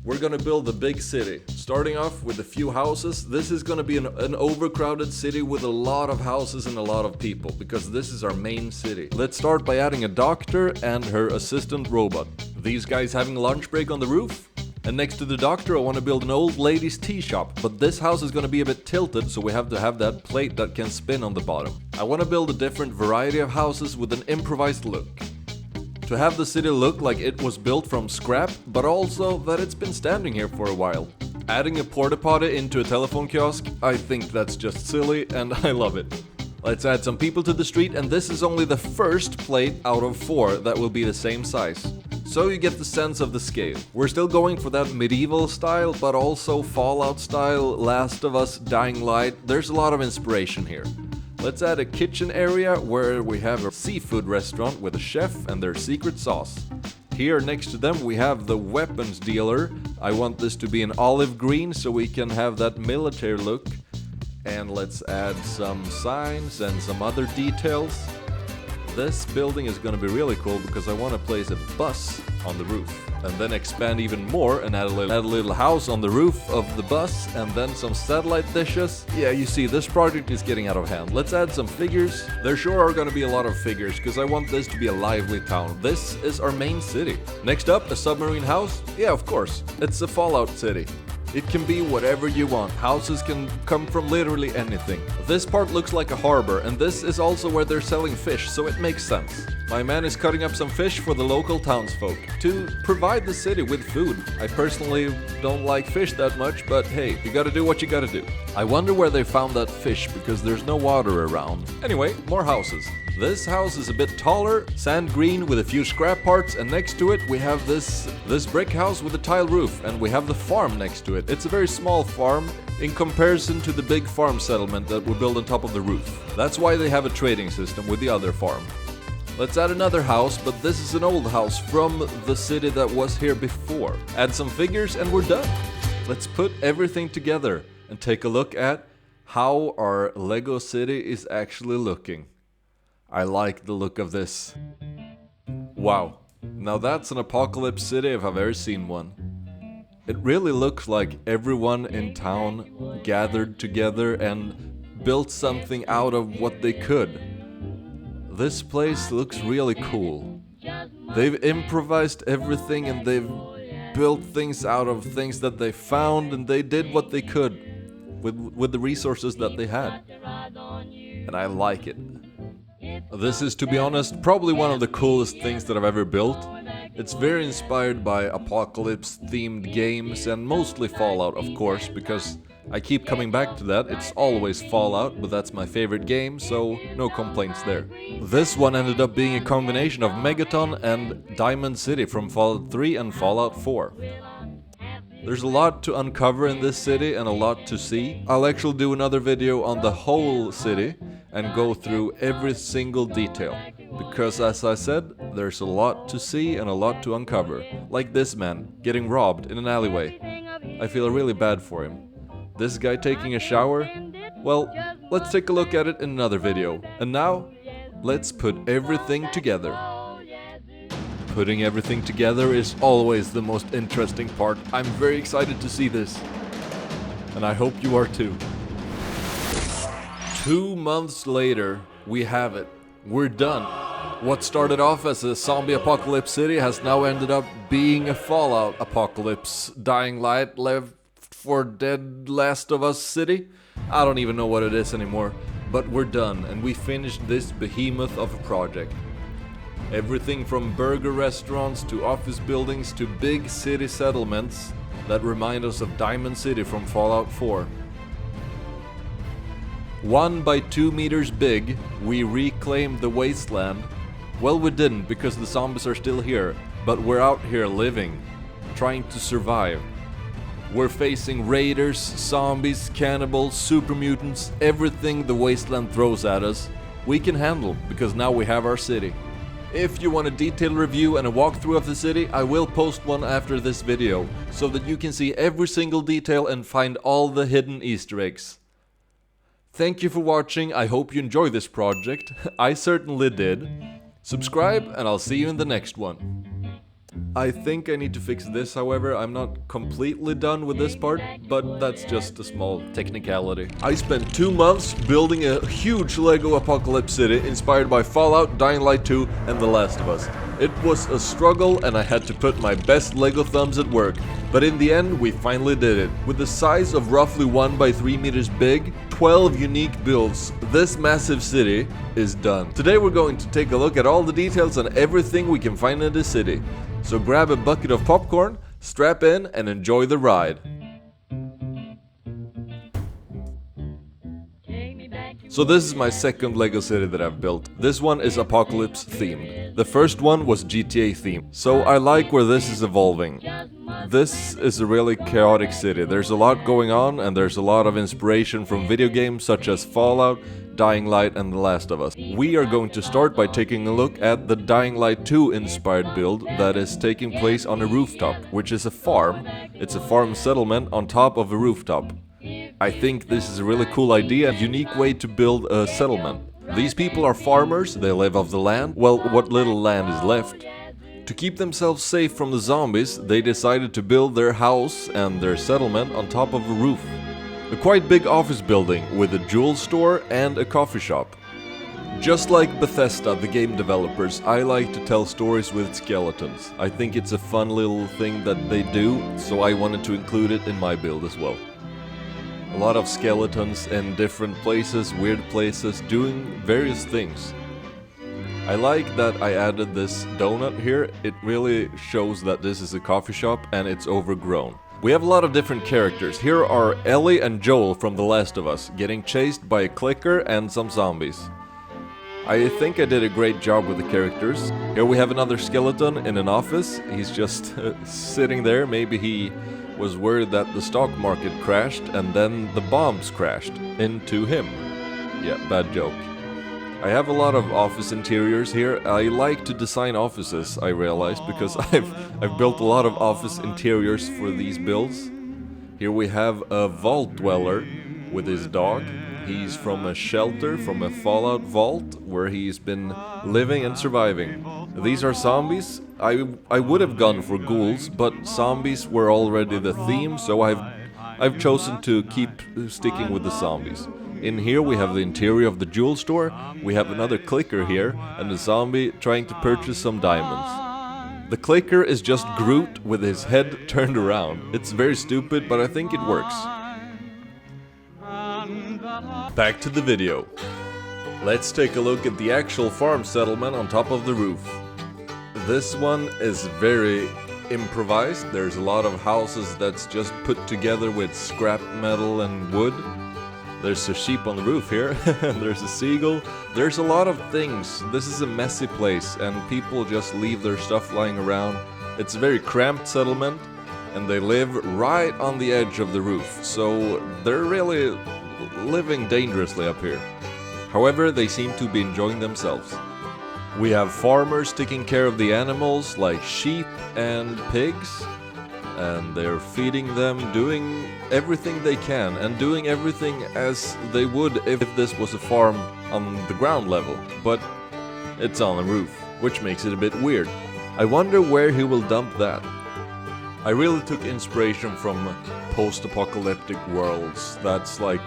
A: We're gonna build a big city. Starting off with a few houses, this is gonna be an overcrowded city with a lot of houses and a lot of people because this is our main city. Let's start by adding a doctor and her assistant robot. These guys having a lunch break on the roof. And next to the doctor I want to build an old lady's tea shop, but this house is going to be a bit tilted, so we have to have that plate that can spin on the bottom. I want to build a different variety of houses with an improvised look. To have the city look like it was built from scrap, but also that it's been standing here for a while. Adding a porta potty into a telephone kiosk, I think that's just silly and I love it. Let's add some people to the street, and this is only the first plate out of 4 that will be the same size. So you get the sense of the scale. We're still going for that medieval style, but also Fallout style, Last of Us, Dying Light. There's a lot of inspiration here. Let's add a kitchen area where we have a seafood restaurant with a chef and their secret sauce. Here next to them we have the weapons dealer. I want this to be an olive green so we can have that military look. And let's add some signs and some other details. This building is gonna be really cool because I want to place a bus on the roof and then expand even more and add a little house on the roof of the bus and then some satellite dishes. Yeah, you see, this project is getting out of hand. Let's add some figures. There sure are gonna be a lot of figures because I want this to be a lively town. This is our main city. Next up, a submarine house. Yeah, of course, it's a Fallout city. It can be whatever you want. Houses can come from literally anything. This part looks like a harbor, and this is also where they're selling fish, so it makes sense. My man is cutting up some fish for the local townsfolk to provide the city with food. I personally don't like fish that much, but hey, you gotta do what you gotta do. I wonder where they found that fish because there's no water around. Anyway, more houses. This house is a bit taller, sand green with a few scrap parts, and next to it we have this brick house with a tile roof, and we have the farm next to it. It's a very small farm in comparison to the big farm settlement that we build on top of the roof. That's why they have a trading system with the other farm. Let's add another house, but this is an old house from the city that was here before. Add some figures and we're done. Let's put everything together and take a look at how our Lego city is actually looking. I like the look of this. Wow, now that's an apocalypse city if I've ever seen one. It really looks like everyone in town gathered together and built something out of what they could. This place looks really cool. They've improvised everything and they've built things out of things that they found, and they did what they could with the resources that they had. And I like it. This is, to be honest, probably one of the coolest things that I've ever built. It's very inspired by apocalypse-themed games and mostly Fallout, of course, because I keep coming back to that. It's always Fallout, but that's my favorite game, so no complaints there. This one ended up being a combination of Megaton and Diamond City from Fallout 3 and Fallout 4. There's a lot to uncover in this city and a lot to see. I'll actually do another video on the whole city and go through every single detail. Because as I said, there's a lot to see and a lot to uncover. Like this man, getting robbed in an alleyway. I feel really bad for him. This guy taking a shower? Well, let's take a look at it in another video. And now, let's put everything together. Putting everything together is always the most interesting part. I'm very excited to see this. And I hope you are too. 2 months later, we have it. We're done. What started off as a zombie apocalypse city has now ended up being a Fallout apocalypse, Dying Light, Left 4 Dead, Last of Us city. I don't even know what it is anymore. But we're done, and we finished this behemoth of a project. Everything from burger restaurants to office buildings to big city settlements that remind us of Diamond City from Fallout 4. 1 by 2 meters big, we reclaimed the wasteland. Well, we didn't because the zombies are still here, but we're out here living, trying to survive. We're facing raiders, zombies, cannibals, super mutants, everything the wasteland throws at us, we can handle because now we have our city. If you want a detailed review and a walkthrough of the city, I will post one after this video, so that you can see every single detail and find all the hidden Easter eggs. Thank you for watching, I hope you enjoyed this project, I certainly did. Subscribe and I'll see you in the next one. I think I need to fix this, however. I'm not completely done with this part, but that's just a small technicality. I spent 2 months building a huge Lego apocalypse city inspired by Fallout, Dying Light 2 and The Last of Us. It was a struggle and I had to put my best Lego thumbs at work, but in the end we finally did it. With the size of roughly 1 by 3 meters big, 12 unique builds, this massive city is done. Today we're going to take a look at all the details on everything we can find in this city. So grab a bucket of popcorn, strap in and enjoy the ride. So this is my second Lego city that I've built. This one is apocalypse themed. The first one was GTA themed. So I like where this is evolving. This is a really chaotic city. There's a lot going on and there's a lot of inspiration from video games such as Fallout, Dying Light and The Last of Us. We are going to start by taking a look at the Dying Light 2 inspired build that is taking place on a rooftop, which is a farm. It's a farm settlement on top of a rooftop. I think this is a really cool idea, a unique way to build a settlement. These people are farmers, they live off the land, well, what little land is left. To keep themselves safe from the zombies, they decided to build their house and their settlement on top of a roof. A quite big office building with a jewel store and a coffee shop. Just like Bethesda, the game developers, I like to tell stories with skeletons. I think it's a fun little thing that they do, so I wanted to include it in my build as well. A lot of skeletons in different places, weird places, doing various things. I like that I added this donut here. It really shows that this is a coffee shop and it's overgrown. We have a lot of different characters. Here are Ellie and Joel from The Last of Us, getting chased by a clicker and some zombies. I think I did a great job with the characters. Here we have another skeleton in an office. He's just sitting there. Maybe he was worried that the stock market crashed and then the bombs crashed into him. Yeah, bad joke. I have a lot of office interiors here. I like to design offices, I realized, because I've built a lot of office interiors for these builds. Here we have a vault dweller with his dog. He's from a shelter, from a Fallout vault, where he's been living and surviving. These are zombies. I would have gone for ghouls, but zombies were already the theme, so I've chosen to keep sticking with the zombies. In here we have the interior of the jewel store, we have another clicker here, and a zombie trying to purchase some diamonds. The clicker is just Groot with his head turned around. It's very stupid, but I think it works. Back to the video. Let's take a look at the actual farm settlement on top of the roof. This one is very improvised. There's a lot of houses that's just put together with scrap metal and wood. There's a sheep on the roof here, and there's a seagull. There's a lot of things. This is a messy place, and people just leave their stuff lying around. It's a very cramped settlement, and they live right on the edge of the roof, so they're really living dangerously up here. However, they seem to be enjoying themselves. We have farmers taking care of the animals like sheep and pigs, and they're feeding them, doing everything they can, and doing everything as they would if this was a farm on the ground level, but it's on the roof, which makes it a bit weird. I wonder where he will dump that. I really took inspiration from post-apocalyptic worlds. That's like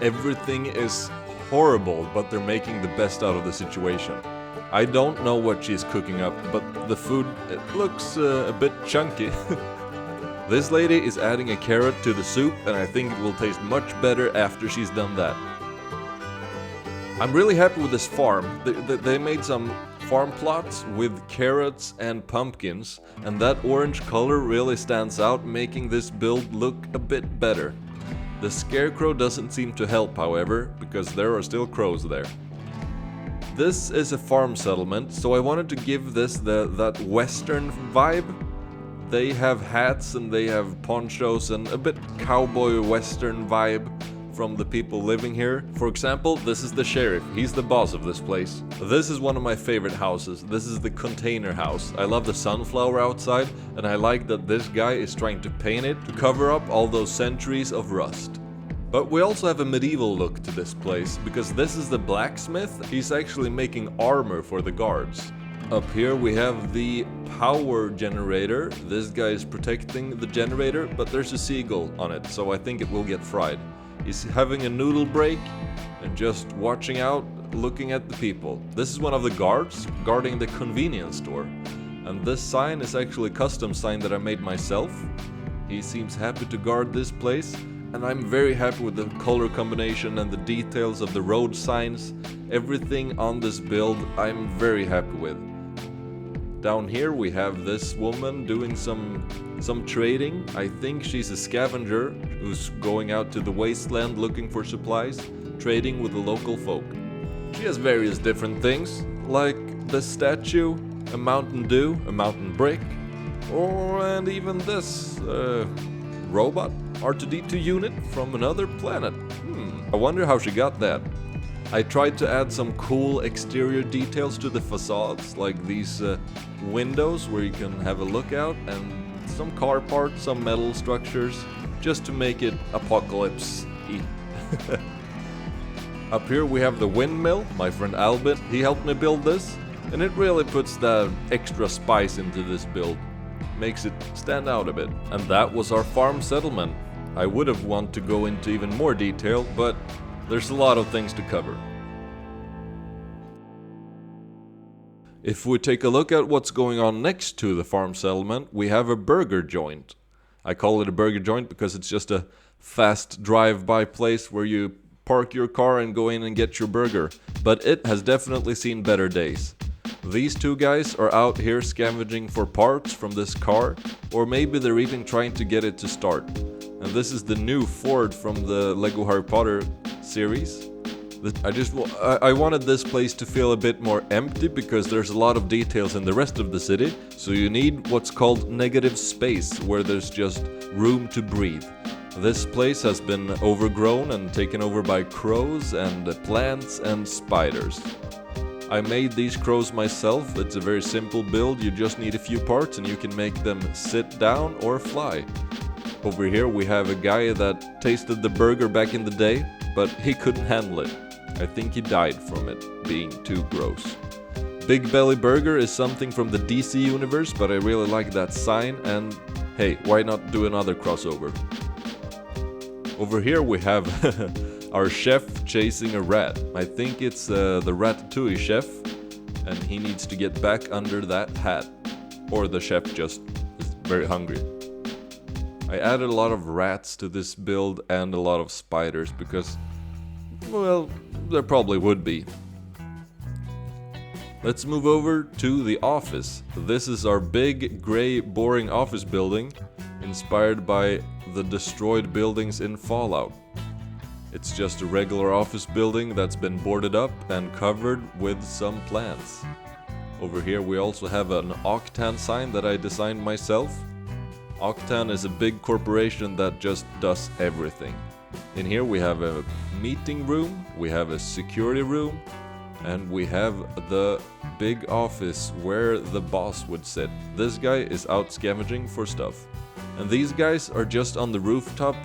A: everything is horrible, but they're making the best out of the situation. I don't know what she's cooking up, but the food, it looks a bit chunky. This lady is adding a carrot to the soup, and I think it will taste much better after she's done that. I'm really happy with this farm. They made some farm plots with carrots and pumpkins, and that orange color really stands out, making this build look a bit better. The scarecrow doesn't seem to help, however, because there are still crows there. This is a farm settlement, so I wanted to give this that western vibe. They have hats and they have ponchos and a bit cowboy western vibe from the people living here. For example, this is the sheriff. He's the boss of this place. This is one of my favorite houses. This is the container house. I love the sunflower outside, and I like that this guy is trying to paint it to cover up all those centuries of rust. But we also have a medieval look to this place, because this is the blacksmith. He's actually making armor for the guards. Up here we have the power generator. This guy is protecting the generator, but there's a seagull on it, so I think it will get fried. He's having a noodle break and just watching out, looking at the people. This is one of the guards guarding the convenience store. And this sign is actually a custom sign that I made myself. He seems happy to guard this place, and I'm very happy with the color combination and the details of the road signs. Everything on this build I'm very happy with. Down here we have this woman doing some trading. I think she's a scavenger who's going out to the wasteland looking for supplies, trading with the local folk. She has various different things, like this statue, a Mountain Dew, a mountain brick, and even this robot R2-D2 unit from another planet. I wonder how she got that. I tried to add some cool exterior details to the facades, like these windows where you can have a look out, and some car parts, some metal structures, just to make it apocalypse-y. Up here we have the windmill. My friend Albin, he helped me build this, and it really puts the extra spice into this build. Makes it stand out a bit. And that was our farm settlement. I would have wanted to go into even more detail, but there's a lot of things to cover. If we take a look at what's going on next to the farm settlement, we have a burger joint. I call it a burger joint because it's just a fast drive-by place where you park your car and go in and get your burger. But it has definitely seen better days. These two guys are out here scavenging for parts from this car, or maybe they're even trying to get it to start. And this is the new Ford from the Lego Harry Potter series. I wanted this place to feel a bit more empty because there's a lot of details in the rest of the city, so you need what's called negative space, where there's just room to breathe. This place has been overgrown and taken over by crows and plants and spiders. I made these crows myself. It's a very simple build. You just need a few parts and you can make them sit down or fly. Over here we have a guy that tasted the burger back in the day, but he couldn't handle it. I think he died from it being too gross. Big Belly Burger is something from the DC universe, but I really like that sign, and hey, why not do another crossover? Over here we have our chef chasing a rat. I think it's the Ratatouille chef, and he needs to get back under that hat. Or the chef just is very hungry. I added a lot of rats to this build and a lot of spiders because, well, there probably would be. Let's move over to the office. This is our big, gray, boring office building, inspired by the destroyed buildings in Fallout. It's just a regular office building that's been boarded up and covered with some plants. Over here we also have an Octan sign that I designed myself. Octan is a big corporation that just does everything. In here we have a meeting room, we have a security room, and we have the big office where the boss would sit. This guy is out scavenging for stuff. And these guys are just on the rooftop,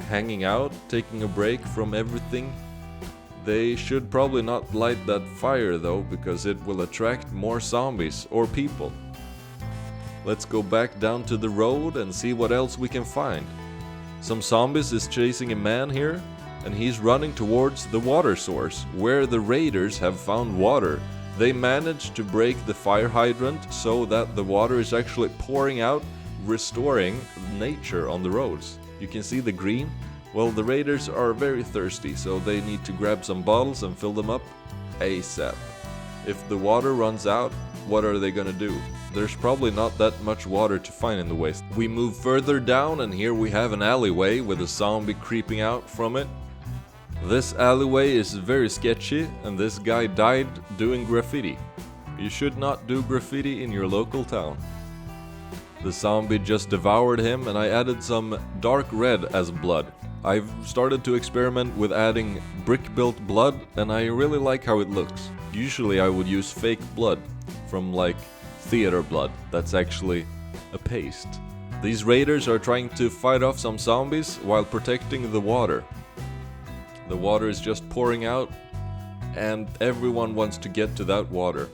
A: hanging out, taking a break from everything. They should probably not light that fire though, because it will attract more zombies or people. Let's go back down to the road and see what else we can find. Some zombies is chasing a man here, and he's running towards the water source, where the raiders have found water. They managed to break the fire hydrant so that the water is actually pouring out, restoring nature on the roads. You can see the green. Well, the raiders are very thirsty, so they need to grab some bottles and fill them up ASAP. If the water runs out, what are they gonna do? There's probably not that much water to find in the waste. We move further down, and here we have an alleyway with a zombie creeping out from it. This alleyway is very sketchy, and this guy died doing graffiti. You should not do graffiti in your local town. The zombie just devoured him, and I added some dark red as blood. I've started to experiment with adding brick-built blood, and I really like how it looks. Usually I would use fake blood from like theater blood. That's actually a paste. These raiders are trying to fight off some zombies while protecting the water. The water is just pouring out, and everyone wants to get to that water.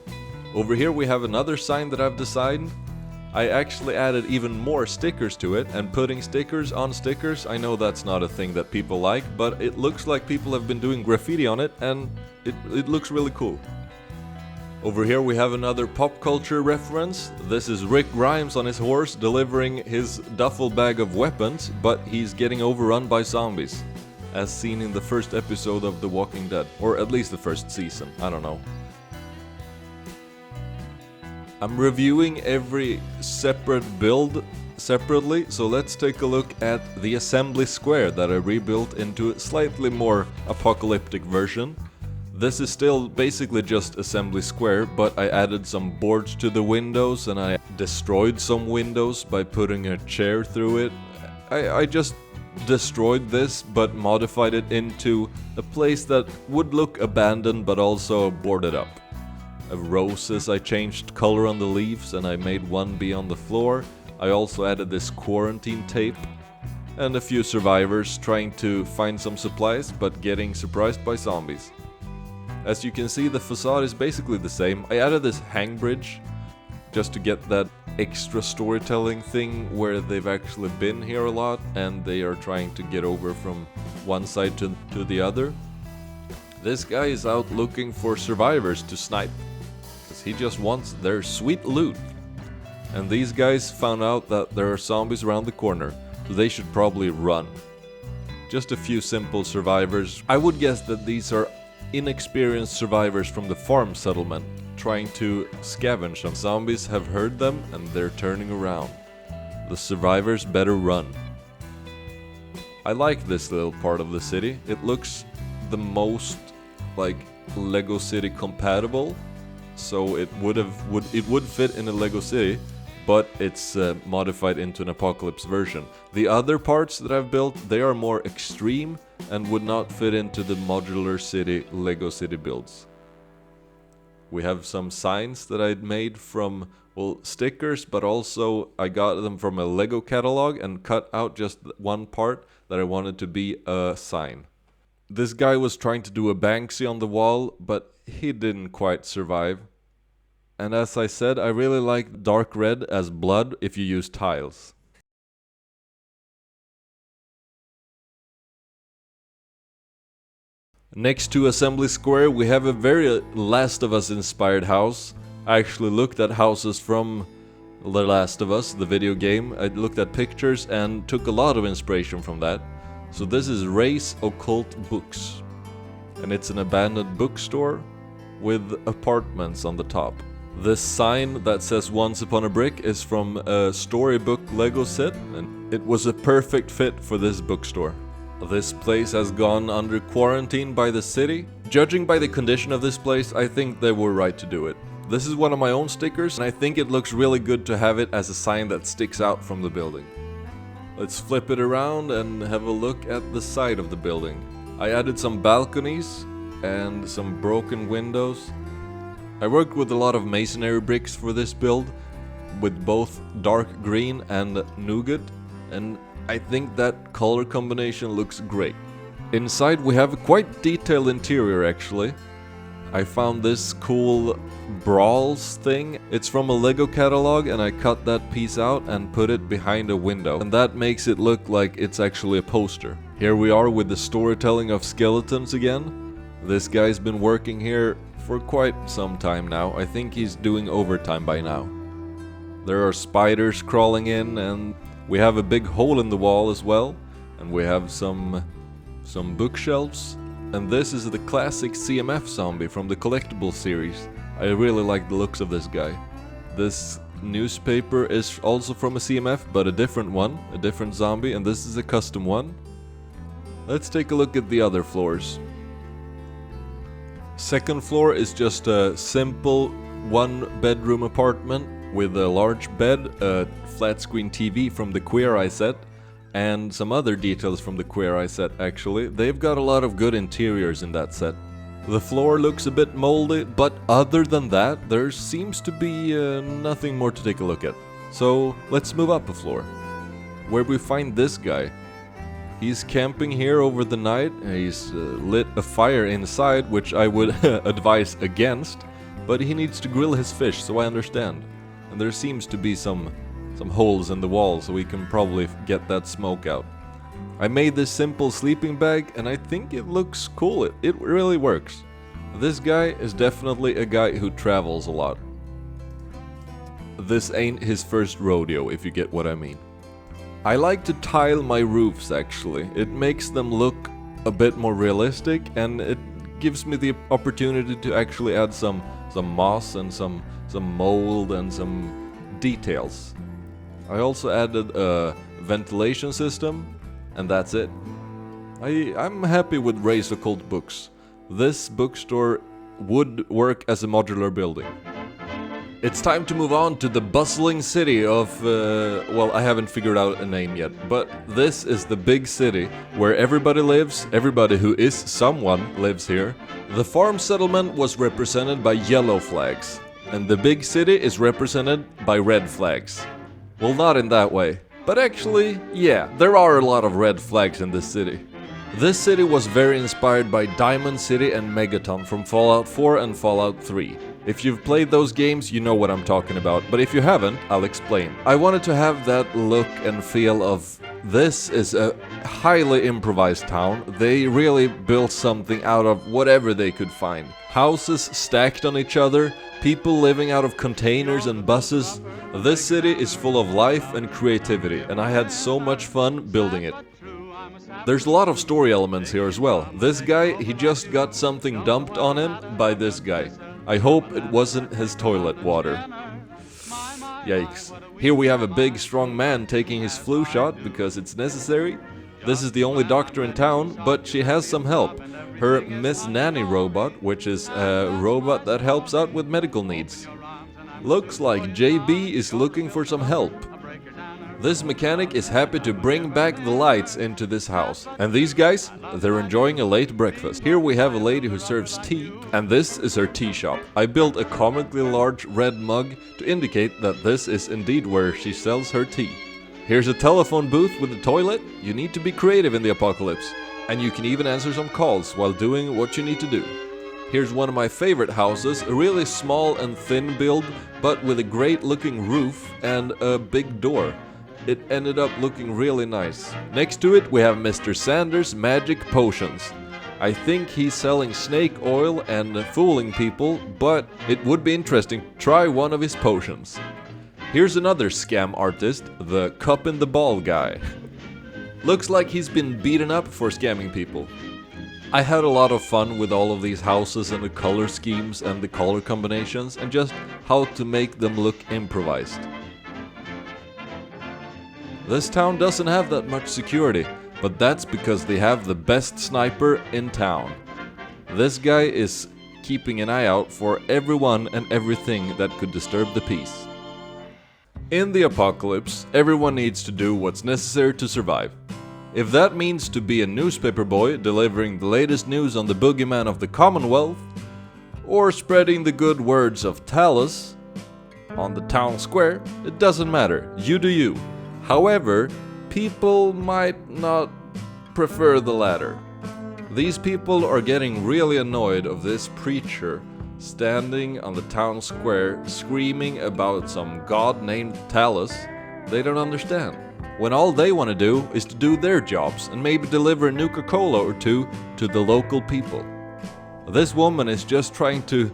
A: Over here we have another sign that I've designed. I actually added even more stickers to it, and putting stickers on stickers, I know that's not a thing that people like, but it looks like people have been doing graffiti on it, and it looks really cool. Over here we have another pop culture reference. This is Rick Grimes on his horse delivering his duffel bag of weapons, but he's getting overrun by zombies, as seen in the first episode of The Walking Dead, or at least the first season, I don't know. I'm reviewing every separate build separately, so let's take a look at the assembly square that I rebuilt into a slightly more apocalyptic version. This is still basically just assembly square, but I added some boards to the windows and I destroyed some windows by putting a chair through it. I just destroyed this but modified it into a place that would look abandoned but also boarded up. Roses, I changed color on the leaves and I made one be on the floor. I also added this quarantine tape and a few survivors trying to find some supplies but getting surprised by zombies. As you can see, the facade is basically the same. I added this hang bridge just to get that extra storytelling thing where they've actually been here a lot and they are trying to get over from one side to the other. This guy is out looking for survivors to snipe, because he just wants their sweet loot. And these guys found out that there are zombies around the corner, so they should probably run. Just a few simple survivors. I would guess that these are inexperienced survivors from the farm settlement, trying to scavenge them. Zombies have heard them and they're turning around. The survivors better run. I like this little part of the city. It looks the most like Lego City compatible, so it would fit in a Lego City, but it's modified into an apocalypse version. The other parts that I've built, they are more extreme and would not fit into the modular city Lego City builds. We have some signs that I'd made from, well, stickers, but also I got them from a Lego catalog and cut out just one part that I wanted to be a sign. This guy was trying to do a Banksy on the wall, but he didn't quite survive. And as I said, I really like dark red as blood if you use tiles. Next to Assembly Square, we have a very Last of Us inspired house. I actually looked at houses from The Last of Us, the video game. I looked at pictures and took a lot of inspiration from that. So this is Ray's Occult Books. And it's an abandoned bookstore with apartments on the top. This sign that says Once Upon a Brick is from a storybook Lego set, and it was a perfect fit for this bookstore. This place has gone under quarantine by the city. Judging by the condition of this place, I think they were right to do it. This is one of my own stickers, and I think it looks really good to have it as a sign that sticks out from the building. Let's flip it around and have a look at the side of the building. I added some balconies and some broken windows. I worked with a lot of masonry bricks for this build, with both dark green and nougat, and I think that color combination looks great. Inside we have a quite detailed interior actually. I found this cool brawls thing. It's from a Lego catalog and I cut that piece out and put it behind a window. And that makes it look like it's actually a poster. Here we are with the storytelling of skeletons again. This guy's been working here for quite some time now. I think he's doing overtime by now. There are spiders crawling in and we have a big hole in the wall as well. And we have some bookshelves. And this is the classic CMF zombie from the collectible series. I really like the looks of this guy. This newspaper is also from a CMF, but a different one, a different zombie, and this is a custom one. Let's take a look at the other floors. Second floor is just a simple one-bedroom apartment with a large bed, a flat-screen TV from the Queer Eye set, and some other details from the Queer Eye set actually. They've got a lot of good interiors in that set. The floor looks a bit moldy, but other than that, there seems to be nothing more to take a look at. So let's move up a floor, where we find this guy. He's camping here over the night. He's lit a fire inside, which I would advise against, but he needs to grill his fish, so I understand. And there seems to be some holes in the wall, so we can probably get that smoke out. I made this simple sleeping bag and I think it looks cool. It really works. This guy is definitely a guy who travels a lot. This ain't his first rodeo, if you get what I mean. I like to tile my roofs actually. It makes them look a bit more realistic and it gives me the opportunity to actually add some moss and some mold and some details. I also added a ventilation system, and that's it. I'm happy with Ray's Occult Books. This bookstore would work as a modular building. It's time to move on to the bustling city of, well, I haven't figured out a name yet, but this is the big city where everybody lives, everybody who is someone lives here. The farm settlement was represented by yellow flags, and the big city is represented by red flags. Well, not in that way. But actually, yeah, there are a lot of red flags in this city. This city was very inspired by Diamond City and Megaton from Fallout 4 and Fallout 3. If you've played those games, you know what I'm talking about, but if you haven't, I'll explain. I wanted to have that look and feel of this is a highly improvised town. They really built something out of whatever they could find. Houses stacked on each other, people living out of containers and buses. This city is full of life and creativity, and I had so much fun building it. There's a lot of story elements here as well. This guy, he just got something dumped on him by this guy. I hope it wasn't his toilet water. Yikes. Here we have a big strong man taking his flu shot because it's necessary. This is the only doctor in town, but she has some help. Her Miss Nanny robot, which is a robot that helps out with medical needs. Looks like JB is looking for some help. This mechanic is happy to bring back the lights into this house. And these guys, they're enjoying a late breakfast. Here we have a lady who serves tea, and this is her tea shop. I built a comically large red mug to indicate that this is indeed where she sells her tea. Here's a telephone booth with a toilet. You need to be creative in the apocalypse. And you can even answer some calls while doing what you need to do. Here's one of my favorite houses, a really small and thin build, but with a great looking roof and a big door. It ended up looking really nice. Next to it we have Mr. Sanders' Magic Potions. I think he's selling snake oil and fooling people, but it would be interesting to try one of his potions. Here's another scam artist, the cup in the ball guy. Looks like he's been beaten up for scamming people. I had a lot of fun with all of these houses and the color schemes and the color combinations and just how to make them look improvised. This town doesn't have that much security, but that's because they have the best sniper in town. This guy is keeping an eye out for everyone and everything that could disturb the peace. In the apocalypse, everyone needs to do what's necessary to survive. If that means to be a newspaper boy delivering the latest news on the boogeyman of the Commonwealth, or spreading the good words of Talos on the town square, it doesn't matter, you do you. However, people might not prefer the latter. These people are getting really annoyed of this preacher standing on the town square screaming about some god named Talos they don't understand, when all they want to do is to do their jobs and maybe deliver a Nuka-Cola or two to the local people. This woman is just trying to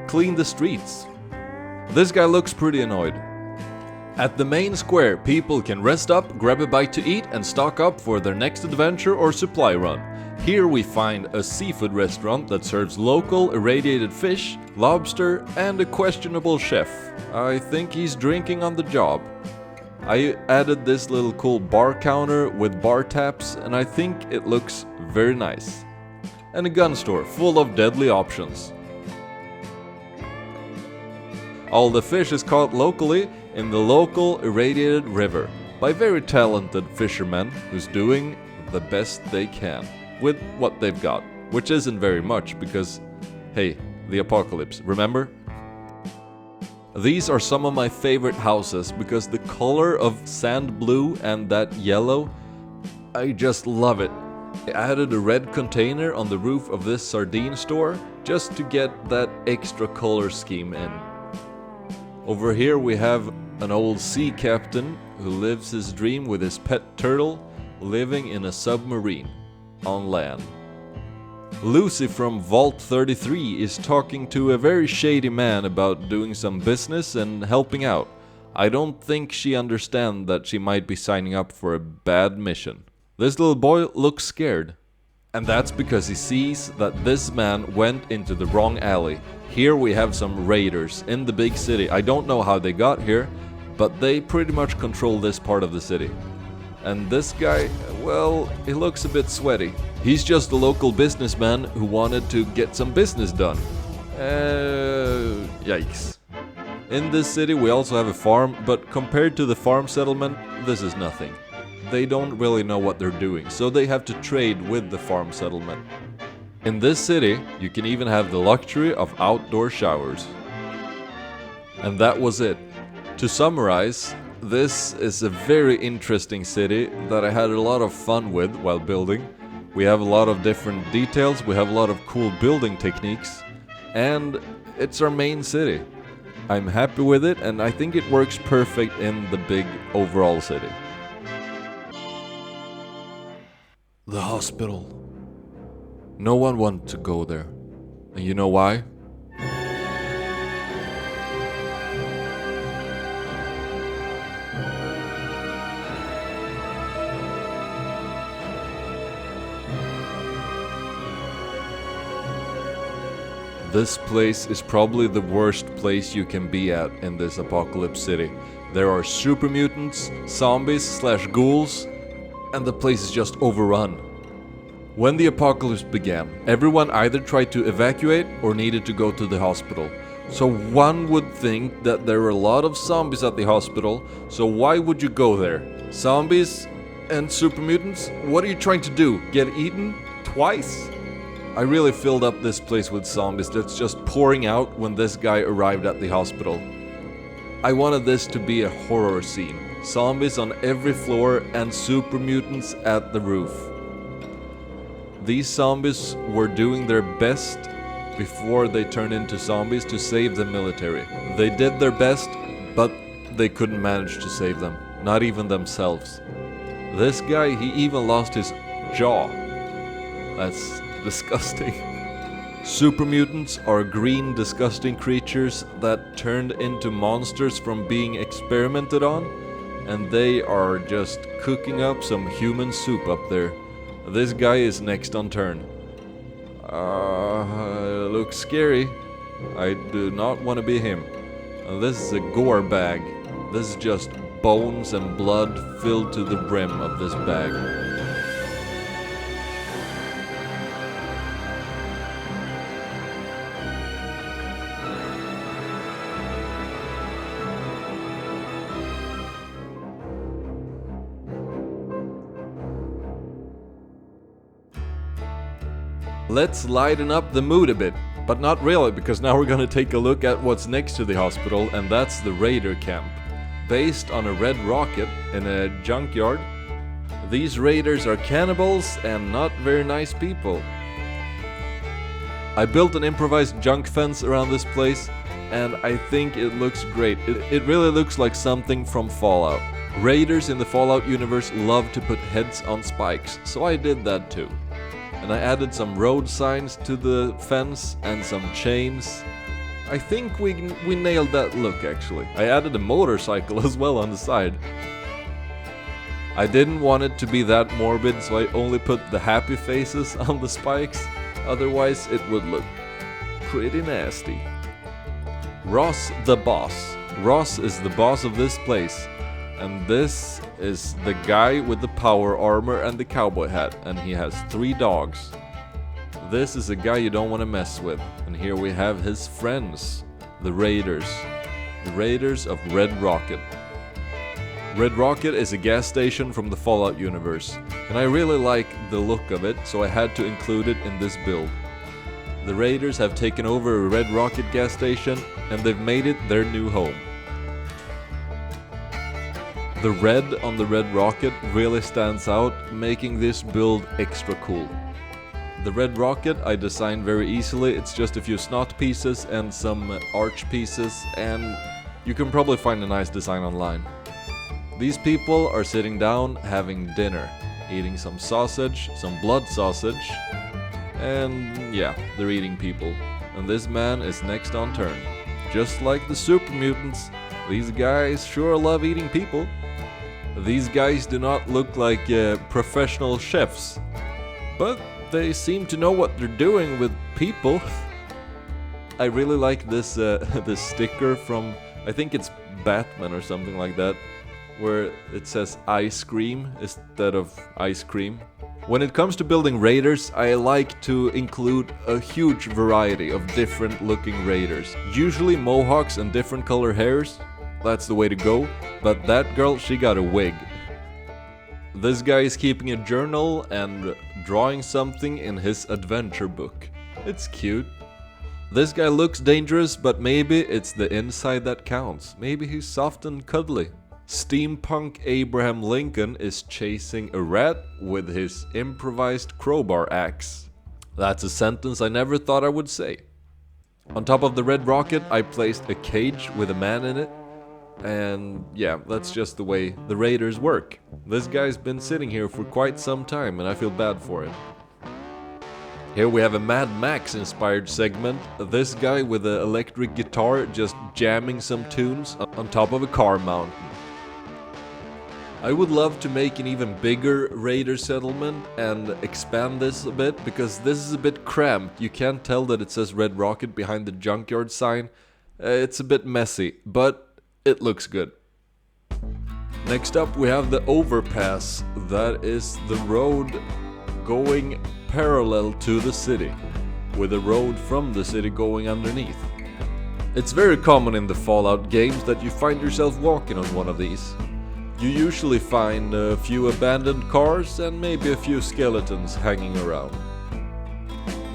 A: clean the streets. This guy looks pretty annoyed. At the main square, people can rest up, grab a bite to eat, and stock up for their next adventure or supply run. Here we find a seafood restaurant that serves local irradiated fish, lobster, and a questionable chef. I think he's drinking on the job. I added this little cool bar counter with bar taps, and I think it looks very nice. And a gun store full of deadly options. All the fish is caught locally in the local irradiated river by very talented fishermen who's doing the best they can with what they've got, which isn't very much because, hey, the apocalypse, remember? These are some of my favorite houses because the color of sand blue and that yellow, I just love it. I added a red container on the roof of this sardine store just to get that extra color scheme in. Over here we have an old sea captain who lives his dream with his pet turtle living in a submarine on land. Lucy from Vault 33 is talking to a very shady man about doing some business and helping out. I don't think she understands that she might be signing up for a bad mission. This little boy looks scared. And that's because he sees that this man went into the wrong alley. Here we have some raiders in the big city. I don't know how they got here, but they pretty much control this part of the city. And this guy, well, he looks a bit sweaty. He's just a local businessman who wanted to get some business done. Yikes. In this city we also have a farm, but compared to the farm settlement, this is nothing. They don't really know what they're doing, so they have to trade with the farm settlement. In this city, you can even have the luxury of outdoor showers. And that was it. To summarize, this is a very interesting city that I had a lot of fun with while building. We have a lot of different details, we have a lot of cool building techniques, and it's our main city. I'm happy with it, and I think it works perfect in the big overall city. The hospital. No one wants to go there. And you know why? This place is probably the worst place you can be at in this apocalypse city. There are super mutants, zombies / ghouls, and the place is just overrun. When the apocalypse began, everyone either tried to evacuate or needed to go to the hospital. So one would think that there were a lot of zombies at the hospital, so why would you go there? Zombies and super mutants? What are you trying to do? Get eaten? Twice? I really filled up this place with zombies that's just pouring out when this guy arrived at the hospital. I wanted this to be a horror scene. Zombies on every floor and super mutants at the roof. These zombies were doing their best before they turned into zombies to save the military. They did their best, but they couldn't manage to save them. Not even themselves. This guy, he even lost his jaw. That's disgusting. Super mutants are green, disgusting creatures that turned into monsters from being experimented on, and they are just cooking up some human soup up there. This guy is next on turn. Looks scary. I do not want to be him. This is a gore bag. This is just bones and blood filled to the brim of this bag. Let's lighten up the mood a bit, but not really, because now we're gonna take a look at what's next to the hospital, and that's the Raider camp. Based on a red rocket in a junkyard, these raiders are cannibals and not very nice people. I built an improvised junk fence around this place, and I think it looks great. It really looks like something from Fallout. Raiders in the Fallout universe love to put heads on spikes, so I did that too. And I added some road signs to the fence and some chains. I think we nailed that look actually. I added a motorcycle as well on the side. I didn't want it to be that morbid, so I only put the happy faces on the spikes. Otherwise it would look pretty nasty. Ross the boss. Ross is the boss of this place. And this is the guy with the power armor and the cowboy hat, and he has 3 dogs. This is a guy you don't want to mess with. And here we have his friends, the Raiders. The Raiders of Red Rocket. Red Rocket is a gas station from the Fallout universe, and I really like the look of it, so I had to include it in this build. The Raiders have taken over a Red Rocket gas station, and they've made it their new home. The red on the Red Rocket really stands out, making this build extra cool. The Red Rocket I designed very easily. It's just a few snot pieces and some arch pieces, and you can probably find a nice design online. These people are sitting down having dinner, eating some sausage, some blood sausage, and yeah, they're eating people. And this man is next on turn. Just like the super mutants, these guys sure love eating people. These guys do not look like professional chefs, but they seem to know what they're doing with people. I really like this this sticker from, I think it's Batman or something like that, where it says ice cream instead of ice cream. When it comes to building raiders, I like to include a huge variety of different looking raiders. Usually mohawks and different color hairs. That's the way to go, but that girl, she got a wig. This guy is keeping a journal and drawing something in his adventure book. It's cute. This guy looks dangerous, but maybe it's the inside that counts. Maybe he's soft and cuddly. Steampunk Abraham Lincoln is chasing a rat with his improvised crowbar axe. That's a sentence I never thought I would say. On top of the red rocket, I placed a cage with a man in it. And yeah, that's just the way the raiders work. This guy's been sitting here for quite some time and I feel bad for it. Here we have a Mad Max inspired segment. This guy with an electric guitar just jamming some tunes on top of a car mountain. I would love to make an even bigger raider settlement and expand this a bit, because this is a bit cramped. You can't tell that it says Red Rocket behind the junkyard sign. It's a bit messy, but it looks good. Next up we have the overpass. That is the road going parallel to the city, with a road from the city going underneath. It's very common in the Fallout games that you find yourself walking on one of these. You usually find a few abandoned cars and maybe a few skeletons hanging around.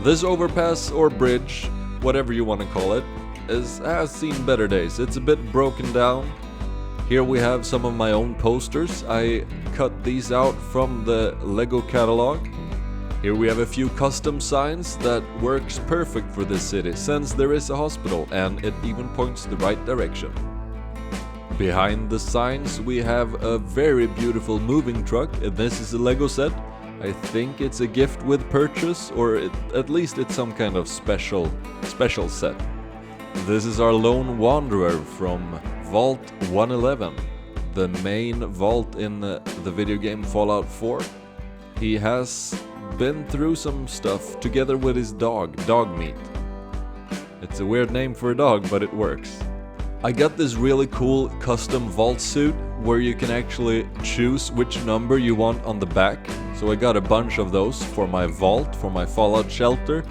A: This overpass or bridge, whatever you want to call it, has seen better days. It's a bit broken down. Here we have some of my own posters. I cut these out from the Lego catalog. Here we have a few custom signs that works perfect for this city, since there is a hospital and it even points the right direction. Behind the signs we have a very beautiful moving truck, and this is a Lego set. I think it's a gift with purchase, or at least it's some kind of special set. This is our lone wanderer from Vault 111, the main vault in the video game Fallout 4. He has been through some stuff together with his dog, Dogmeat. It's a weird name for a dog, but it works. I got this really cool custom vault suit where you can actually choose which number you want on the back. So I got a bunch of those for my vault, for my Fallout shelter,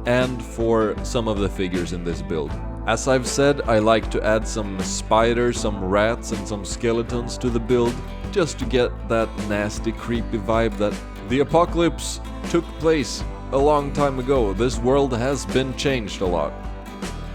A: and for some of the figures in this build. As I've said, I like to add some spiders, some rats and some skeletons to the build, just to get that nasty, creepy vibe that the apocalypse took place a long time ago. This world has been changed a lot.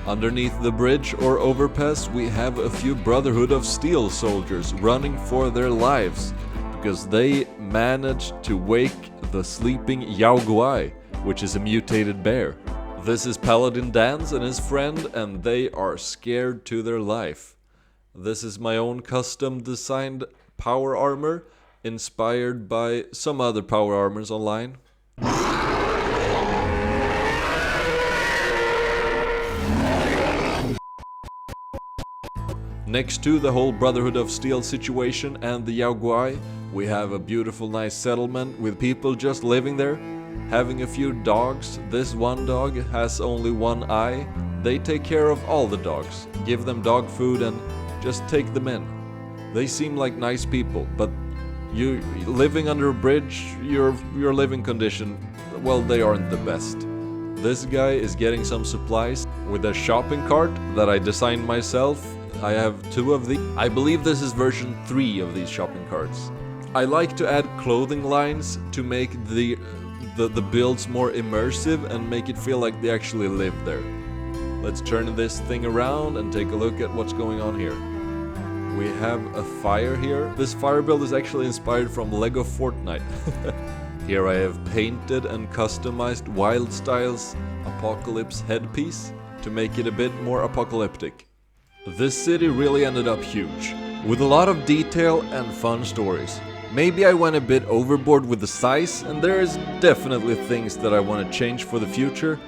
A: Underneath the bridge or overpass we have a few Brotherhood of Steel soldiers running for their lives, because they managed to wake the sleeping Yao Guai, which is a mutated bear. This is Paladin Dan's and his friend, and they are scared to their life. This is my own custom designed power armor, inspired by some other power armors online. Next to the whole Brotherhood of Steel situation and the Yao Guai, we have a beautiful nice settlement with people just living there, having a few dogs. This one dog has only one eye. They take care of all the dogs, give them dog food and just take them in. They seem like nice people, but you living under a bridge, your living condition, well, they aren't the best. This guy is getting some supplies with a shopping cart that I designed myself. I have two of these. I believe this is version 3 of these shopping carts. I like to add clothing lines to make the builds more immersive and make it feel like they actually live there. Let's turn this thing around and take a look at what's going on here. We have a fire here. This fire build is actually inspired from Lego Fortnite. Here I have painted and customized Wildstyle's Apocalypse headpiece to make it a bit more apocalyptic. This city really ended up huge, with a lot of detail and fun stories. Maybe I went a bit overboard with the size, and there is definitely things that I want to change for the future.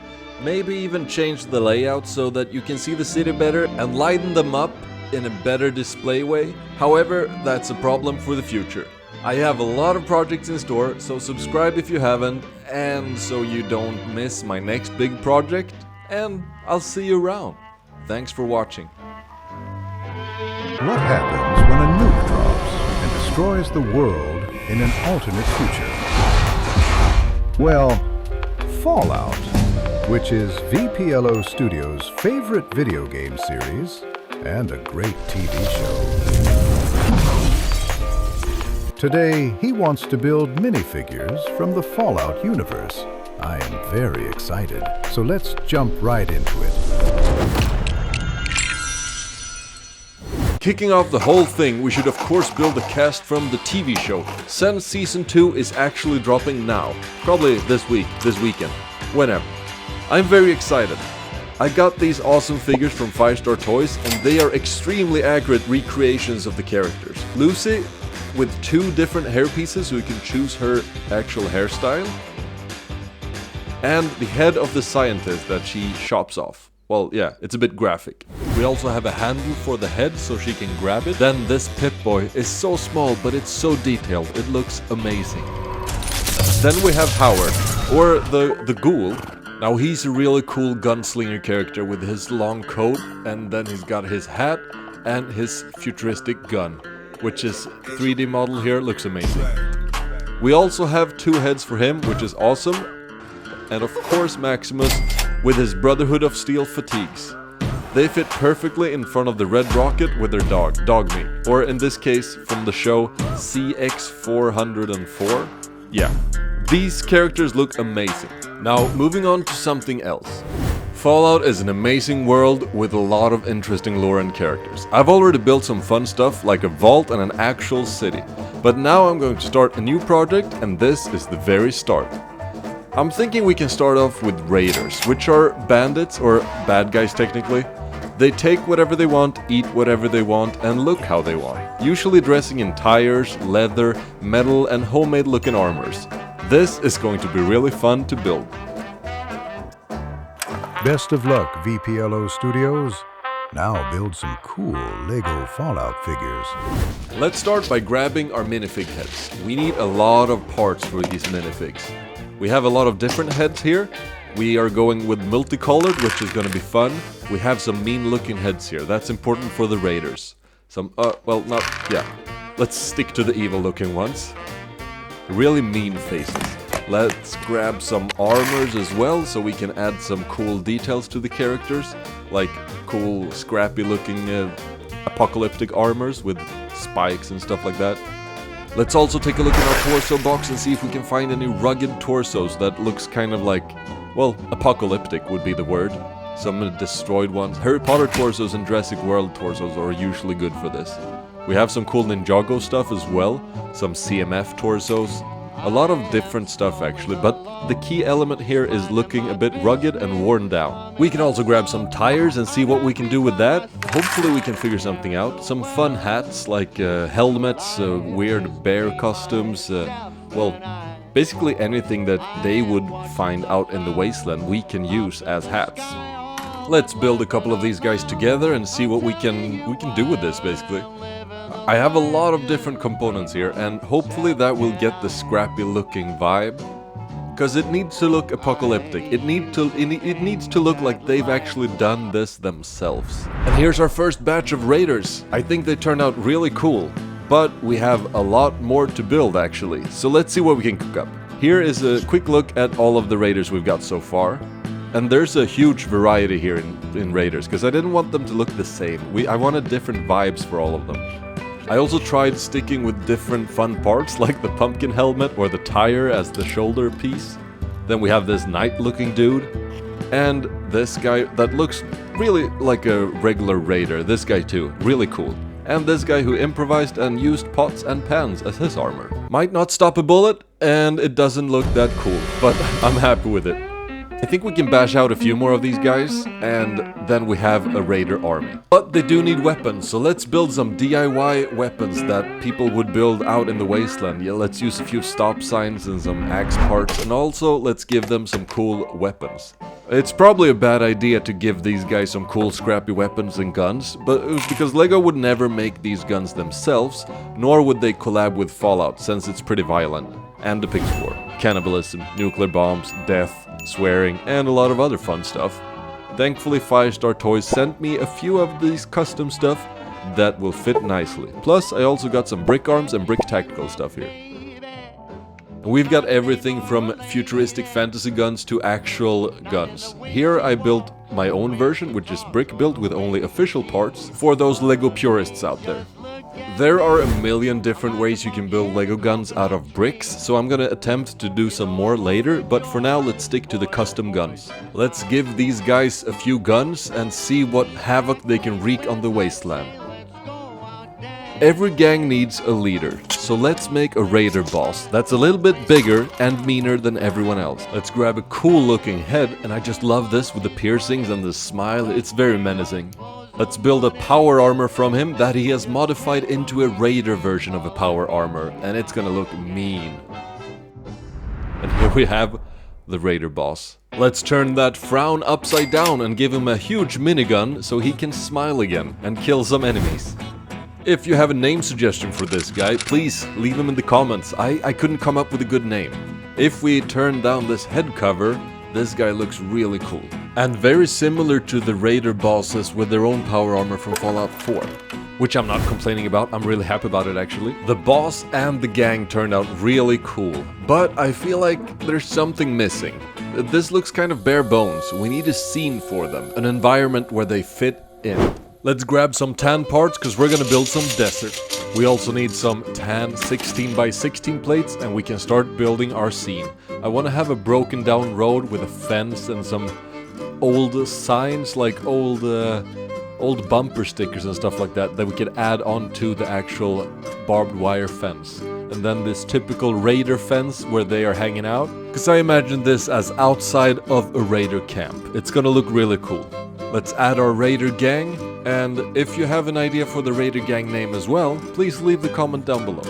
A: Maybe even change the layout so that you can see the city better and lighten them up in a better display way. However, that's a problem for the future. I have a lot of projects in store, so subscribe if you haven't, and so you don't miss my next big project, and I'll see you around. Thanks for watching.
H: What happens when a nuke drops and destroys the world in an alternate future? Well, Fallout, which is V.P.L.O Studios' favorite video game series and a great TV show. Today, he wants to build minifigures from the Fallout universe. I am very excited, so let's jump right into it.
A: Kicking off the whole thing, we should of course build a cast from the TV show, since Season 2 is actually dropping now. Probably this weekend, whenever. I'm very excited. I got these awesome figures from 5-Star Toys, and they are extremely accurate recreations of the characters. Lucy, with 2 different hair pieces so you can choose her actual hairstyle. And the head of the scientist that she chops off. Well, yeah, it's a bit graphic. We also have a handle for the head so she can grab it. Then this Pip-Boy is so small, but it's so detailed. It looks amazing. Then we have Howard, or the Ghoul. Now he's a really cool gunslinger character with his long coat, and then he's got his hat and his futuristic gun, which is 3D model here, looks amazing. We also have 2 heads for him, which is awesome. And of course Maximus with his Brotherhood of Steel fatigues. They fit perfectly in front of the red rocket with their dog meat. Or in this case, from the show CX-404. Yeah, these characters look amazing. Now, moving on to something else. Fallout is an amazing world with a lot of interesting lore and characters. I've already built some fun stuff like a vault and an actual city. But now I'm going to start a new project, and this is the very start. I'm thinking we can start off with raiders, which are bandits, or bad guys technically. They take whatever they want, eat whatever they want, and look how they want. Usually dressing in tires, leather, metal, and homemade looking armors. This is going to be really fun to build.
H: Best of luck, V.P.L.O Studios. Now build some cool Lego Fallout figures.
A: Let's start by grabbing our minifig heads. We need a lot of parts for these minifigs. We have a lot of different heads here. We are going with multicolored, which is going to be fun. We have some mean looking heads here. That's important for the raiders. Let's stick to the evil looking ones. Really mean faces. Let's grab some armors as well, so we can add some cool details to the characters. Like cool, scrappy looking apocalyptic armors with spikes and stuff like that. Let's also take a look at our torso box and see if we can find any rugged torsos that looks kind of like, well, apocalyptic would be the word. Some destroyed ones. Harry Potter torsos and Jurassic World torsos are usually good for this. We have some cool Ninjago stuff as well, some CMF torsos. A lot of different stuff actually, but the key element here is looking a bit rugged and worn down. We can also grab some tires and see what we can do with that. Hopefully we can figure something out. Some fun hats like helmets, weird bear costumes, basically anything that they would find out in the wasteland we can use as hats. Let's build a couple of these guys together and see what we can do with this basically. I have a lot of different components here, and hopefully that will get the scrappy looking vibe. Because it needs to look apocalyptic. It needs to look like they've actually done this themselves. And here's our first batch of raiders. I think they turned out really cool. But we have a lot more to build actually. So let's see what we can cook up. Here is a quick look at all of the raiders we've got so far. And there's a huge variety here in raiders, because I didn't want them to look the same. I wanted different vibes for all of them. I also tried sticking with different fun parts, like the pumpkin helmet or the tire as the shoulder piece. Then we have this knight-looking dude, and this guy that looks really like a regular raider. This guy too, really cool. And this guy who improvised and used pots and pans as his armor. Might not stop a bullet, and it doesn't look that cool, but I'm happy with it. I think we can bash out a few more of these guys, and then we have a raider army. But they do need weapons, so let's build some DIY weapons that people would build out in the wasteland. Yeah, let's use a few stop signs and some axe parts, and also let's give them some cool weapons. It's probably a bad idea to give these guys some cool scrappy weapons and guns, but because LEGO would never make these guns themselves, nor would they collab with Fallout, since it's pretty violent and depicts war, cannibalism, nuclear bombs, death, swearing, and a lot of other fun stuff. Thankfully 5-Star Toys sent me a few of these custom stuff that will fit nicely. Plus I also got some brick arms and brick tactical stuff here. We've got everything from futuristic fantasy guns to actual guns. Here I built my own version, which is brick built with only official parts, for those LEGO purists out there. There are a million different ways you can build LEGO guns out of bricks, so I'm gonna attempt to do some more later, but for now let's stick to the custom guns. Let's give these guys a few guns and see what havoc they can wreak on the wasteland. Every gang needs a leader, so let's make a raider boss that's a little bit bigger and meaner than everyone else. Let's grab a cool looking head, and I just love this with the piercings and the smile, it's very menacing. Let's build a power armor from him that he has modified into a raider version of a power armor, and it's gonna look mean. And here we have the raider boss. Let's turn that frown upside down and give him a huge minigun so he can smile again and kill some enemies. If you have a name suggestion for this guy, please leave them in the comments. I couldn't come up with a good name. If we turn down this head cover, this guy looks really cool. And very similar to the raider bosses with their own power armor from Fallout 4. Which I'm not complaining about, I'm really happy about it actually. The boss and the gang turned out really cool, but I feel like there's something missing. This looks kind of bare bones. We need a scene for them, an environment where they fit in. Let's grab some tan parts because we're gonna build some desert. We also need some tan 16x16 plates and we can start building our scene. I want to have a broken down road with a fence and some old signs, like old bumper stickers and stuff like that we could add on to the actual barbed wire fence. And then this typical raider fence where they are hanging out. Because I imagine this as outside of a raider camp. It's gonna look really cool. Let's add our raider gang, and if you have an idea for the raider gang name as well, please leave the comment down below.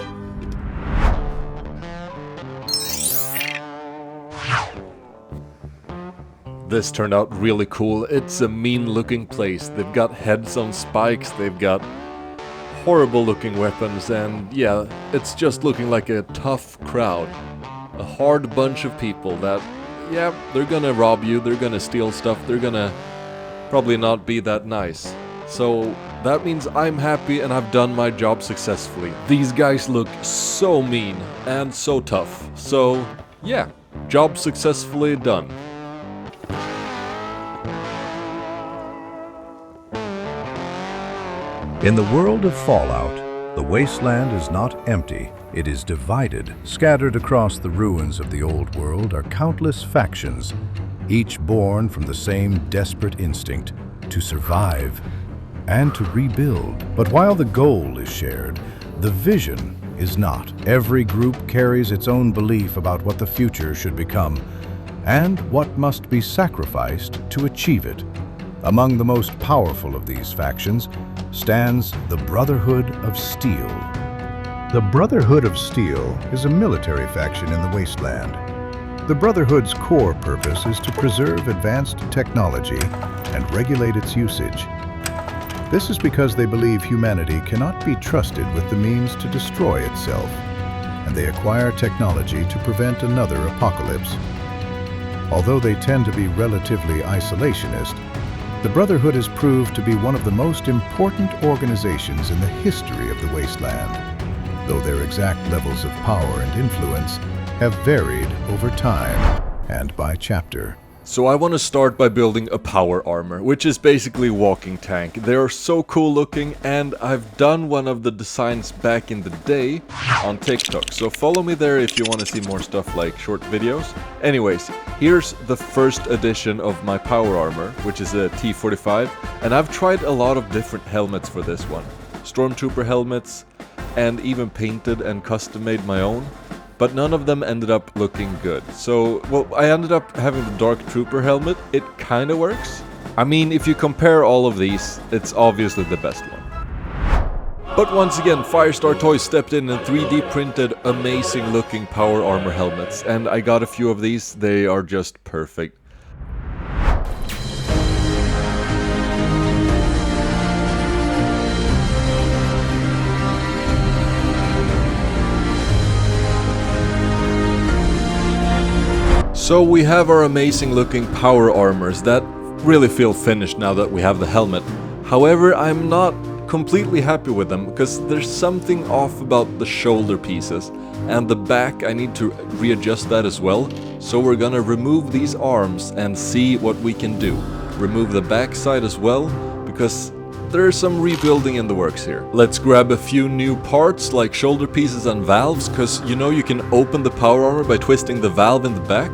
A: This turned out really cool. It's a mean looking place. They've got heads on spikes, they've got horrible looking weapons, and yeah, it's just looking like a tough crowd. A hard bunch of people that, yeah, they're gonna rob you, they're gonna steal stuff, they're gonna probably not be that nice. So that means I'm happy and I've done my job successfully. These guys look so mean and so tough. So yeah, job successfully done.
H: In the world of Fallout, the wasteland is not empty. It is divided. Scattered across the ruins of the old world are countless factions, each born from the same desperate instinct to survive and to rebuild. But while the goal is shared, the vision is not. Every group carries its own belief about what the future should become and what must be sacrificed to achieve it. Among the most powerful of these factions stands the Brotherhood of Steel. The Brotherhood of Steel is a military faction in the wasteland. The Brotherhood's core purpose is to preserve advanced technology and regulate its usage. This is because they believe humanity cannot be trusted with the means to destroy itself, and they acquire technology to prevent another apocalypse. Although they tend to be relatively isolationist, the Brotherhood has proved to be one of the most important organizations in the history of the wasteland, though their exact levels of power and influence have varied over time and by chapter.
A: So I want to start by building a power armor, which is basically a walking tank. They are so cool looking, and I've done one of the designs back in the day on TikTok. So follow me there if you want to see more stuff like short videos. Anyways, here's the first edition of my power armor, which is a T45. And I've tried a lot of different helmets for this one. Stormtrooper helmets, and even painted and custom made my own. But none of them ended up looking good. So, well, I ended up having the Dark Trooper helmet. It kinda works. I mean, if you compare all of these, it's obviously the best one. But once again, Firestar Toys stepped in and 3D printed amazing looking power armor helmets. And I got a few of these, they are just perfect. So we have our amazing looking power armors that really feel finished now that we have the helmet. However, I'm not completely happy with them because there's something off about the shoulder pieces, and the back I need to readjust that as well. So we're gonna remove these arms and see what we can do. Remove the back side as well, because there's some rebuilding in the works here. Let's grab a few new parts like shoulder pieces and valves, because you know you can open the power armor by twisting the valve in the back.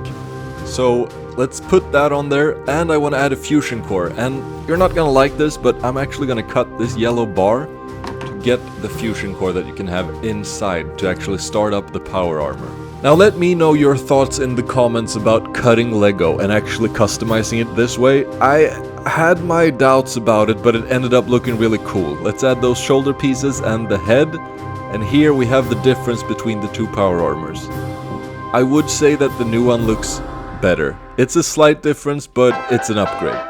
A: So let's put that on there, and I want to add a fusion core. And you're not gonna like this, but I'm actually gonna cut this yellow bar to get the fusion core that you can have inside to actually start up the power armor. Now let me know your thoughts in the comments about cutting Lego and actually customizing it this way. I had my doubts about it, but it ended up looking really cool. Let's add those shoulder pieces and the head, and here we have the difference between the two power armors. I would say that the new one looks better. It's a slight difference, but it's an upgrade.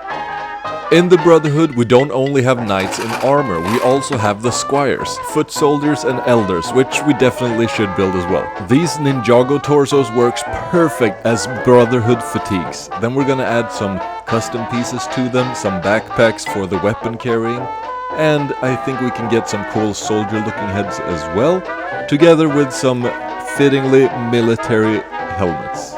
A: In the Brotherhood, we don't only have knights in armor, we also have the squires, foot soldiers and elders, which we definitely should build as well. These Ninjago torsos works perfect as Brotherhood fatigues. Then we're gonna add some custom pieces to them, some backpacks for the weapon carrying, and I think we can get some cool soldier looking heads as well, together with some fittingly military helmets.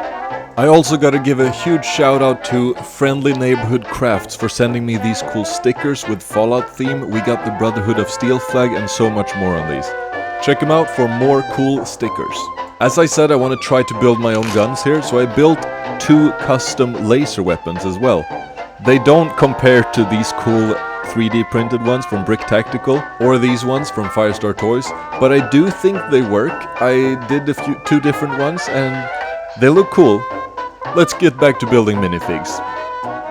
A: I also gotta give a huge shout out to Friendly Neighborhood Crafts for sending me these cool stickers with Fallout theme. We got the Brotherhood of Steel flag and so much more on these. Check them out for more cool stickers. As I said, I want to try to build my own guns here, so I built 2 custom laser weapons as well. They don't compare to these cool 3D printed ones from Brick Tactical or these ones from Firestar Toys, but I do think they work. I did 2 different ones and they look cool. Let's get back to building minifigs.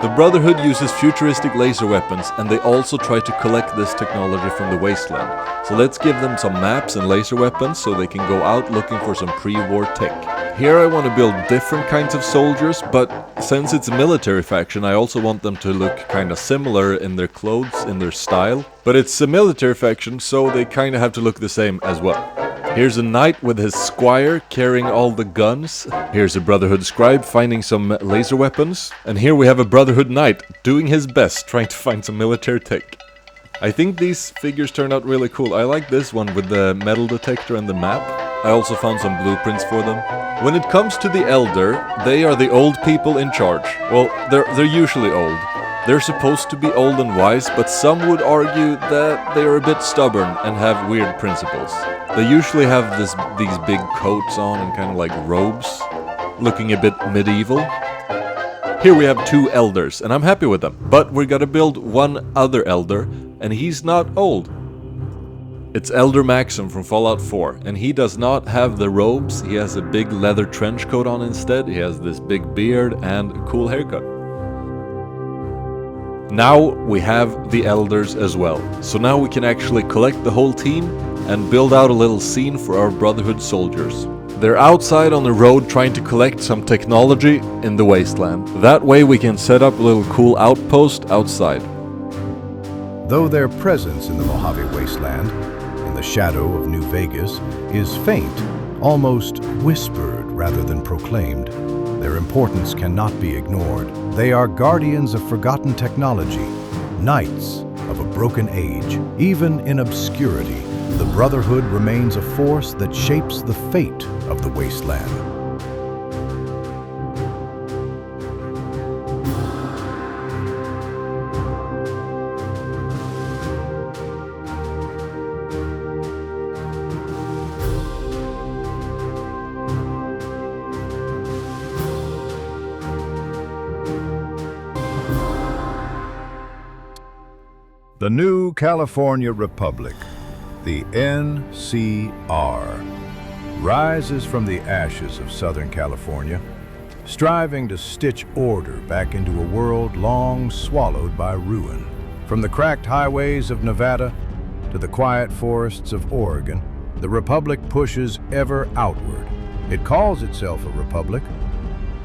A: The Brotherhood uses futuristic laser weapons, and they also try to collect this technology from the wasteland. So let's give them some maps and laser weapons so they can go out looking for some pre-war tech. Here I want to build different kinds of soldiers, but since it's a military faction, I also want them to look kinda similar in their clothes, in their style. But it's a military faction, so they kinda have to look the same as well. Here's a knight with his squire carrying all the guns. Here's a Brotherhood scribe finding some laser weapons. And here we have a Brotherhood knight doing his best trying to find some military tech. I think these figures turned out really cool. I like this one with the metal detector and the map. I also found some blueprints for them. When it comes to the Elder, they are the old people in charge. Well, they're usually old. They're supposed to be old and wise, but some would argue that they are a bit stubborn and have weird principles. They usually have these big coats on and kind of like robes, looking a bit medieval. Here we have 2 elders, and I'm happy with them. But we gotta build one other elder, and he's not old. It's Elder Maxim from Fallout 4, and he does not have the robes. He has a big leather trench coat on instead. He has this big beard and a cool haircut. Now we have the elders as well, so now we can actually collect the whole team and build out a little scene for our Brotherhood soldiers. They're outside on the road trying to collect some technology in the wasteland. That way we can set up a little cool outpost outside.
H: Though their presence in the Mojave Wasteland, in the shadow of New Vegas, is faint, almost whispered rather than proclaimed, their importance cannot be ignored. They are guardians of forgotten technology, knights of a broken age. Even in obscurity, the Brotherhood remains a force that shapes the fate of the wasteland. The new California Republic, the NCR, rises from the ashes of Southern California, striving to stitch order back into a world long swallowed by ruin. From the cracked highways of Nevada to the quiet forests of Oregon, the Republic pushes ever outward. It calls itself a republic,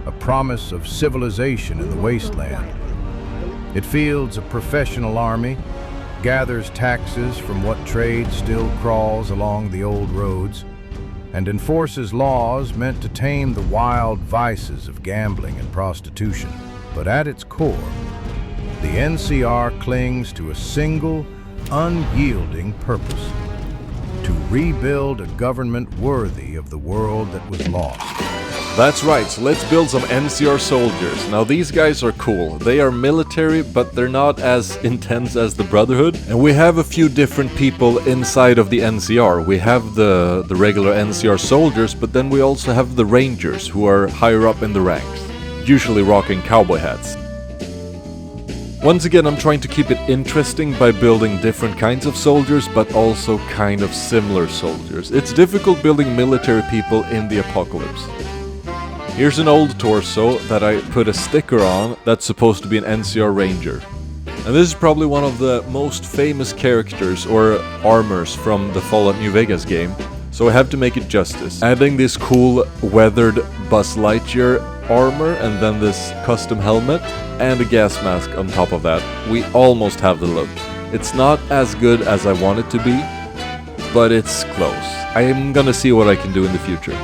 H: a promise of civilization in the wasteland. It fields a professional army, gathers taxes from what trade still crawls along the old roads, and enforces laws meant to tame the wild vices of gambling and prostitution. But at its core, the NCR clings to a single, unyielding purpose: to rebuild a government worthy of the world that was lost.
A: That's right, so let's build some NCR soldiers. Now these guys are cool. They are military, but they're not as intense as the Brotherhood. And we have a few different people inside of the NCR. We have the regular NCR soldiers, but then we also have the Rangers, who are higher up in the ranks, usually rocking cowboy hats. Once again, I'm trying to keep it interesting by building different kinds of soldiers, but also kind of similar soldiers. It's difficult building military people in the apocalypse. Here's an old torso that I put a sticker on that's supposed to be an NCR Ranger. And this is probably one of the most famous characters or armors from the Fallout New Vegas game, so I have to make it justice. Adding this cool weathered Buzz Lightyear armor and then this custom helmet and a gas mask on top of that, we almost have the look. It's not as good as I want it to be, but it's close. I am gonna see what I can do in the future.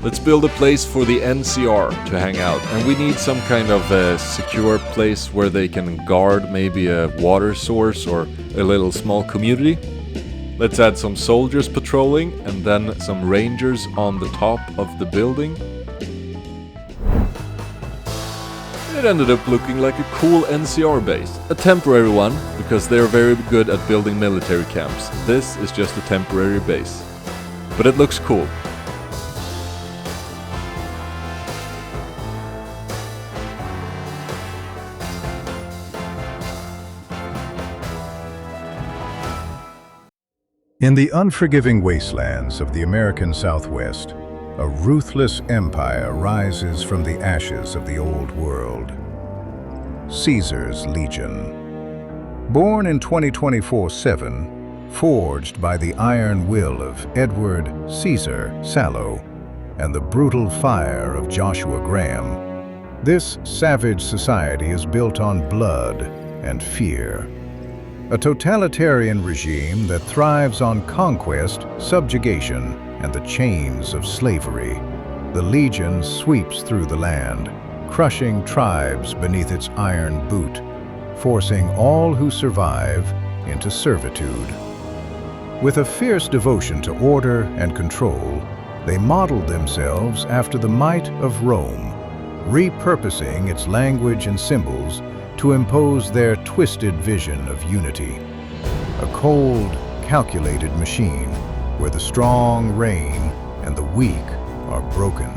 A: Let's build a place for the NCR to hang out, and we need some kind of a secure place where they can guard maybe a water source or a little small community. Let's add some soldiers patrolling and then some rangers on the top of the building. It ended up looking like a cool NCR base. A temporary one, because they're very good at building military camps. This is just a temporary base. But it looks cool.
H: In the unforgiving wastelands of the American Southwest, a ruthless empire rises from the ashes of the old world. Caesar's Legion. Born in 2024-7, forged by the iron will of Edward Caesar Sallow and the brutal fire of Joshua Graham, this savage society is built on blood and fear. A totalitarian regime that thrives on conquest, subjugation, and the chains of slavery. The Legion sweeps through the land, crushing tribes beneath its iron boot, forcing all who survive into servitude. With a fierce devotion to order and control, they modeled themselves after the might of Rome, repurposing its language and symbols to impose their twisted vision of unity. A cold, calculated machine where the strong reign and the weak are broken.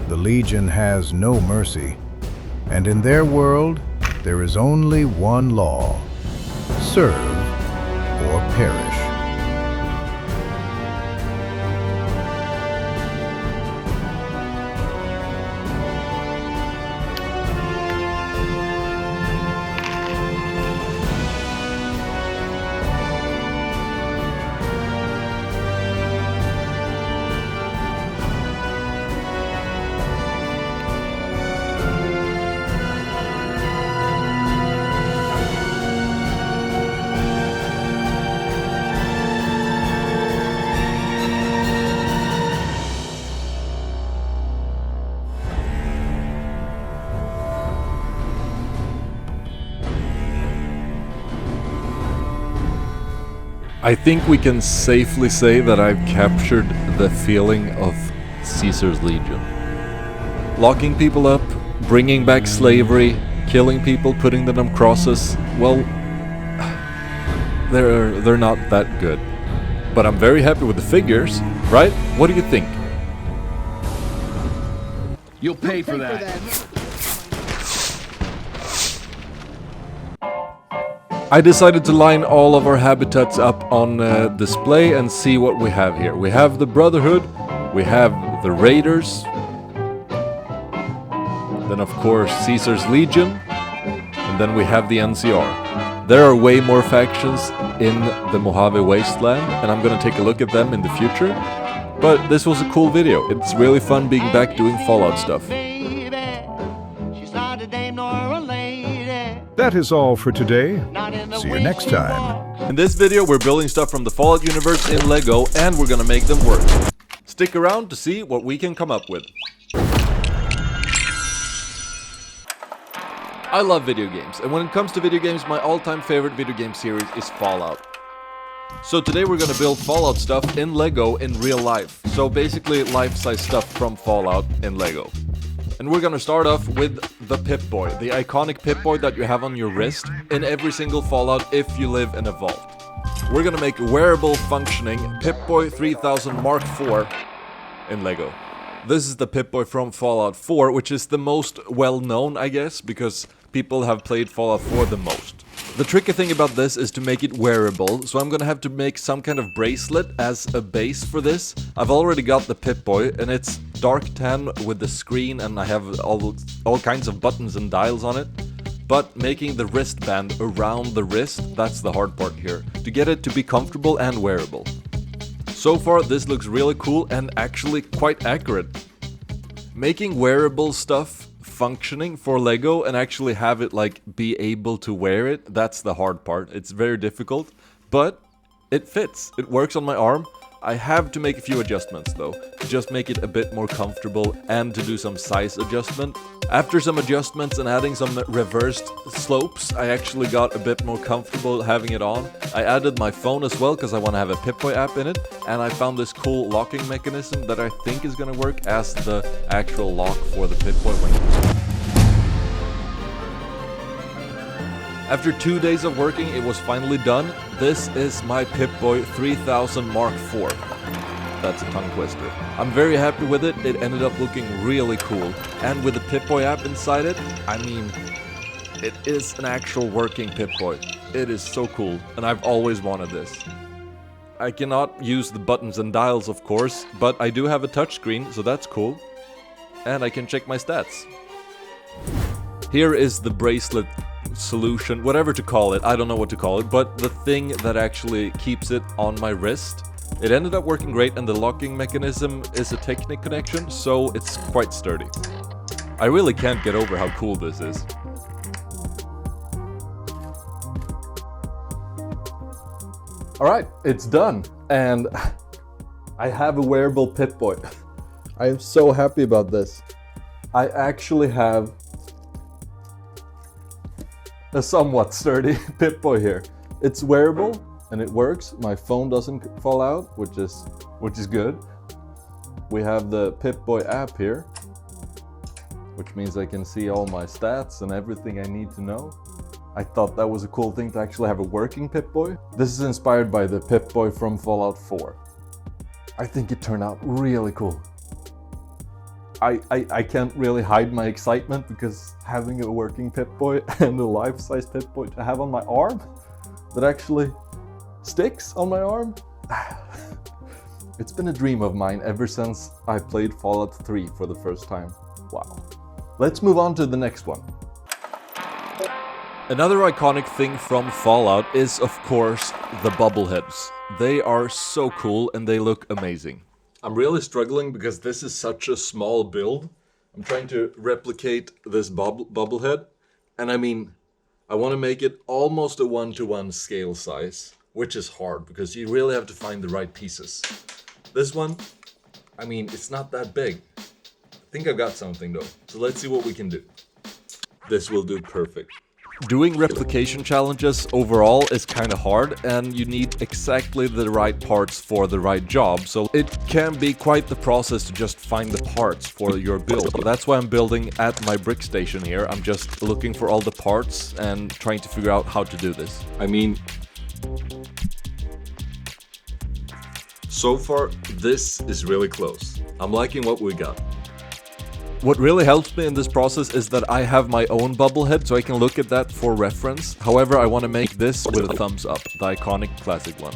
H: The Legion has no mercy, and in their world, there is only one law: serve or perish.
A: I think we can safely say that I've captured the feeling of Caesar's Legion. Locking people up, bringing back slavery, killing people, putting them on crosses, well, they're not that good. But I'm very happy with the figures, right? What do you think?
E: You'll pay for that.
A: I decided to line all of our habitats up on display and see what we have here. We have the Brotherhood, we have the Raiders, then of course Caesar's Legion, and then we have the NCR. There are way more factions in the Mojave Wasteland, and I'm gonna take a look at them in the future. But this was a cool video. It's really fun being back doing Fallout stuff.
H: That is all for today. See you next time.
A: In this video we're building stuff from the Fallout universe in Lego, and we're gonna make them work. Stick around to see what we can come up with. I love video games, and when it comes to video games, my all-time favorite video game series is Fallout. So today we're gonna build Fallout stuff in Lego in real life. So basically life-size stuff from Fallout in Lego. And we're gonna start off with the Pip-Boy, the iconic Pip-Boy that you have on your wrist in every single Fallout if you live in a vault. We're gonna make wearable functioning Pip-Boy 3000 Mark IV in Lego. This is the Pip-Boy from Fallout 4, which is the most well-known, I guess, because people have played Fallout 4 the most. The tricky thing about this is to make it wearable, so I'm gonna have to make some kind of bracelet as a base for this. I've already got the Pip-Boy, and it's dark tan with the screen, and I have all kinds of buttons and dials on it. But making the wristband around the wrist, that's the hard part here, to get it to be comfortable and wearable. So far this looks really cool and actually quite accurate. Making wearable stuff functioning for Lego and actually have it like be able to wear it, that's the hard part. It's very difficult, but it fits. It works on my arm. I have to make a few adjustments though, to just make it a bit more comfortable and to do some size adjustment. After some adjustments and adding some reversed slopes, I actually got a bit more comfortable having it on. I added my phone as well because I want to have a Pip-Boy app in it, and I found this cool locking mechanism that I think is going to work as the actual lock for the Pip-Boy when you use it. After 2 days of working, it was finally done. This is my Pip-Boy 3000 Mark IV. That's a tongue twister. I'm very happy with it. It ended up looking really cool. And with the Pip-Boy app inside it, I mean, it is an actual working Pip-Boy. It is so cool, and I've always wanted this. I cannot use the buttons and dials, of course, but I do have a touchscreen, so that's cool. And I can check my stats. Here is the bracelet solution, whatever to call it, I don't know what to call it, but the thing that actually keeps it on my wrist. It ended up working great, and the locking mechanism is a Technic connection, so it's quite sturdy. I really can't get over how cool this is. Alright, it's done, and I have a wearable Pip-Boy. I am so happy about this. I actually have a somewhat sturdy Pip-Boy here. It's wearable and it works. My phone doesn't fall out, which is good. We have the Pip-Boy app here, which means I can see all my stats and everything I need to know. I thought that was a cool thing to actually have a working Pip-Boy. This is inspired by the Pip-Boy from Fallout 4. I think it turned out really cool. I can't really hide my excitement because having a working Pip-Boy and a life-size Pip-Boy to have on my arm that actually sticks on my arm. It's been a dream of mine ever since I played Fallout 3 for the first time. Wow. Let's move on to the next one. Another iconic thing from Fallout is, of course, the bubbleheads. They are so cool and they look amazing. I'm really struggling because this is such a small build. I'm trying to replicate this bubblehead, and I mean, I want to make it almost a 1-to-1 scale size, which is hard because you really have to find the right pieces. This one, I mean, it's not that big. I think I've got something though, so let's see what we can do. This will do perfect. Doing replication challenges overall is kind of hard, and you need exactly the right parts for the right job, so it can be quite the process to just find the parts for your build. That's why I'm building at my brick station here. I'm just looking for all the parts and trying to figure out how to do this. I mean, so far this is really close. I'm liking what we got. What really helps me in this process is that I have my own bubblehead, so I can look at that for reference. However, I want to make this with a thumbs up, the iconic classic one.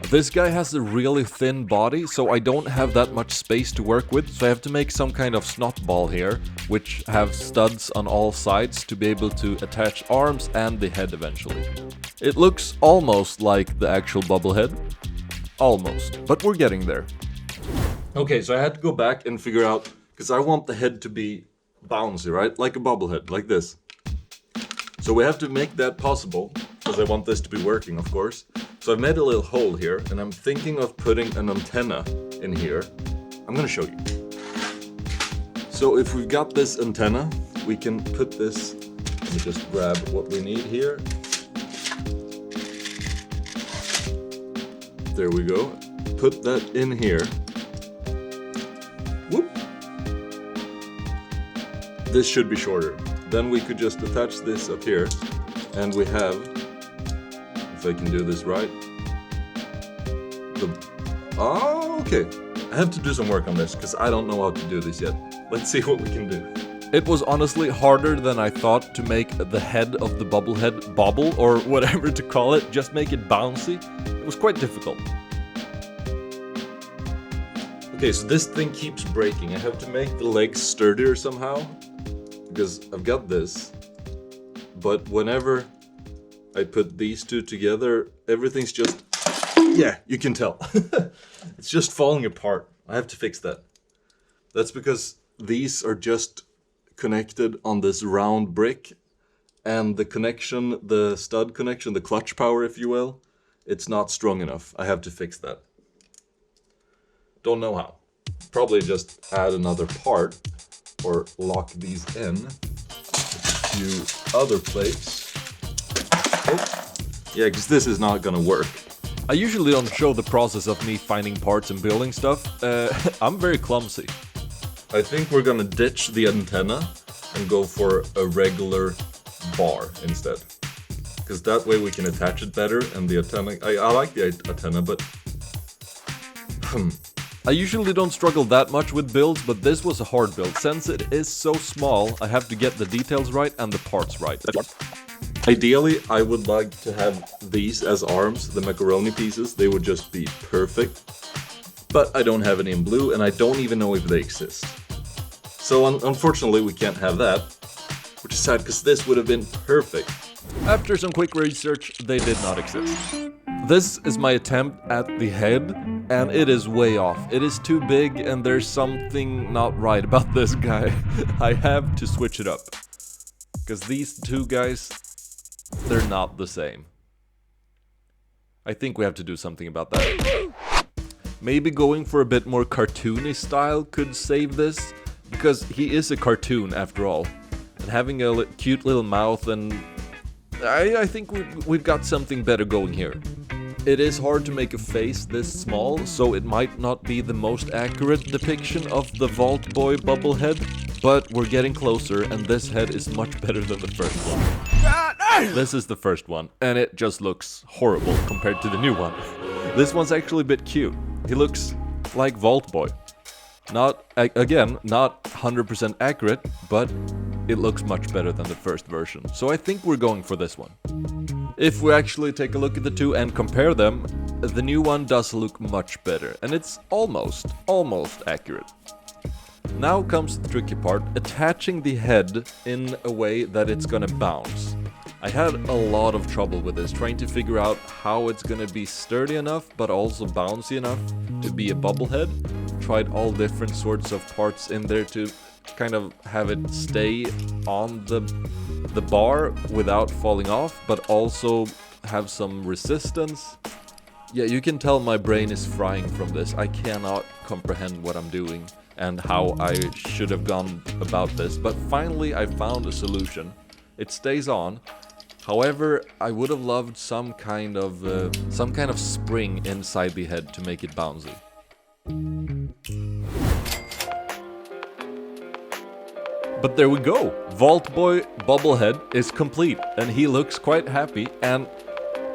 A: This guy has a really thin body, so I don't have that much space to work with, so I have to make some kind of snot ball here, which have studs on all sides to be able to attach arms and the head eventually. It looks almost like the actual bubblehead. Almost, but we're getting there. Okay, so I had to go back and figure out, because I want the head to be bouncy, right? Like a bobblehead, like this. So we have to make that possible, because I want this to be working, of course. So I've made a little hole here, and I'm thinking of putting an antenna in here. I'm gonna show you. So if we've got this antenna, we can put this, let me just grab what we need here. There we go. Put that in here. Whoop. This should be shorter. Then we could just attach this up here, and we have, if I can do this right, okay. I have to do some work on this because I don't know how to do this yet. Let's see what we can do. It was honestly harder than I thought to make the head of the bubblehead bobble, or whatever to call it, just make it bouncy. It was quite difficult. Okay, so this thing keeps breaking. I have to make the legs sturdier somehow, because I've got this. But whenever I put these two together, everything's just... Yeah, you can tell. It's just falling apart. I have to fix that. That's because these are just connected on this round brick, and the connection, the stud connection, the clutch power, if you will, it's not strong enough. I have to fix that. Don't know how. Probably just add another part or lock these in with a few other plates. Oh. Yeah, because this is not gonna work. I usually don't show the process of me finding parts and building stuff. I'm very clumsy. I think we're gonna ditch the antenna and go for a regular bar instead. Because that way we can attach it better, and the antenna... I like the antenna, but... I usually don't struggle that much with builds, but this was a hard build. Since it is so small, I have to get the details right and the parts right. Ideally, I would like to have these as arms, the macaroni pieces. They would just be perfect. But I don't have any in blue, and I don't even know if they exist. So unfortunately, we can't have that, which is sad because this would have been perfect. After some quick research, they did not exist. This is my attempt at the head, and it is way off. It is too big, and there's something not right about this guy. I have to switch it up. Because these two guys, they're not the same. I think we have to do something about that. Maybe going for a bit more cartoony style could save this, because he is a cartoon after all. And having a cute little mouth, and I think we've got something better going here. It is hard to make a face this small, so it might not be the most accurate depiction of the Vault Boy bubblehead, but we're getting closer, and this head is much better than the first one. This is the first one, and it just looks horrible compared to the new one. This one's actually a bit cute. He looks like Vault Boy. Not, again, not 100% accurate, but it looks much better than the first version. So I think we're going for this one. If we actually take a look at the two and compare them, the new one does look much better, and it's almost accurate. Now comes the tricky part, attaching the head in a way that it's gonna bounce. I had a lot of trouble with this, trying to figure out how it's gonna be sturdy enough, but also bouncy enough to be a bubblehead. Tried all different sorts of parts in there to kind of have it stay on the bar without falling off, but also have some resistance. Yeah, you can tell my brain is frying from this. I cannot comprehend what I'm doing and how I should have gone about this, but finally I found a solution. It stays on. However, I would have loved some kind of spring inside the head to make it bouncy. But there we go! Vault Boy Bubblehead is complete, and he looks quite happy and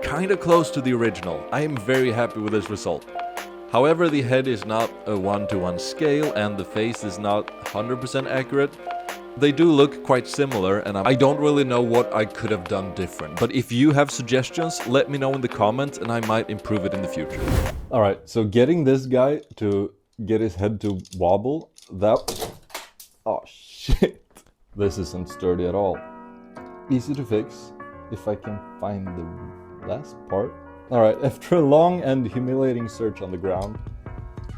A: kinda close to the original. I am very happy with this result. However, the head is not a 1-to-1 scale, and the face is not 100% accurate. They do look quite similar, and I don't really know what I could have done different. But if you have suggestions, let me know in the comments, and I might improve it in the future. Alright, so getting this guy to get his head to wobble, that... Oh shit. This isn't sturdy at all. Easy to fix, if I can find the last part. Alright, after a long and humiliating search on the ground,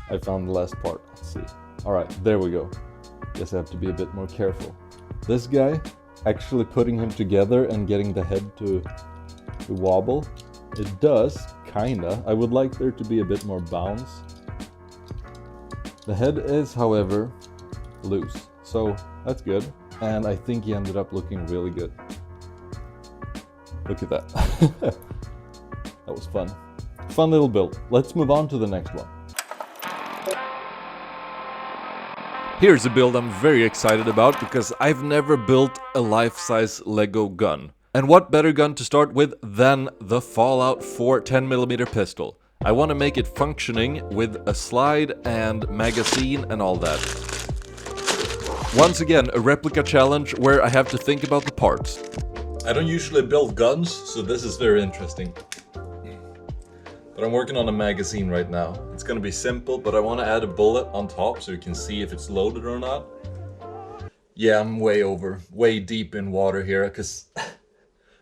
A: I found the last part. Let's see. Alright, there we go. Guess I have to be a bit more careful. This guy, actually putting him together and getting the head to wobble, it does, kinda. I would like there to be a bit more bounce. The head is, however, loose, so that's good. And I think he ended up looking really good. Look at that. That was fun. Fun little build. Let's move on to the next one. Here's a build I'm very excited about because I've never built a life-size Lego gun. And what better gun to start with than the Fallout 4 10mm pistol. I want to make it functioning with a slide and magazine and all that. Once again, a replica challenge where I have to think about the parts. I don't usually build guns, so this is very interesting. But I'm working on a magazine right now. It's gonna be simple, but I want to add a bullet on top so you can see if it's loaded or not. Yeah, I'm way deep in water here, because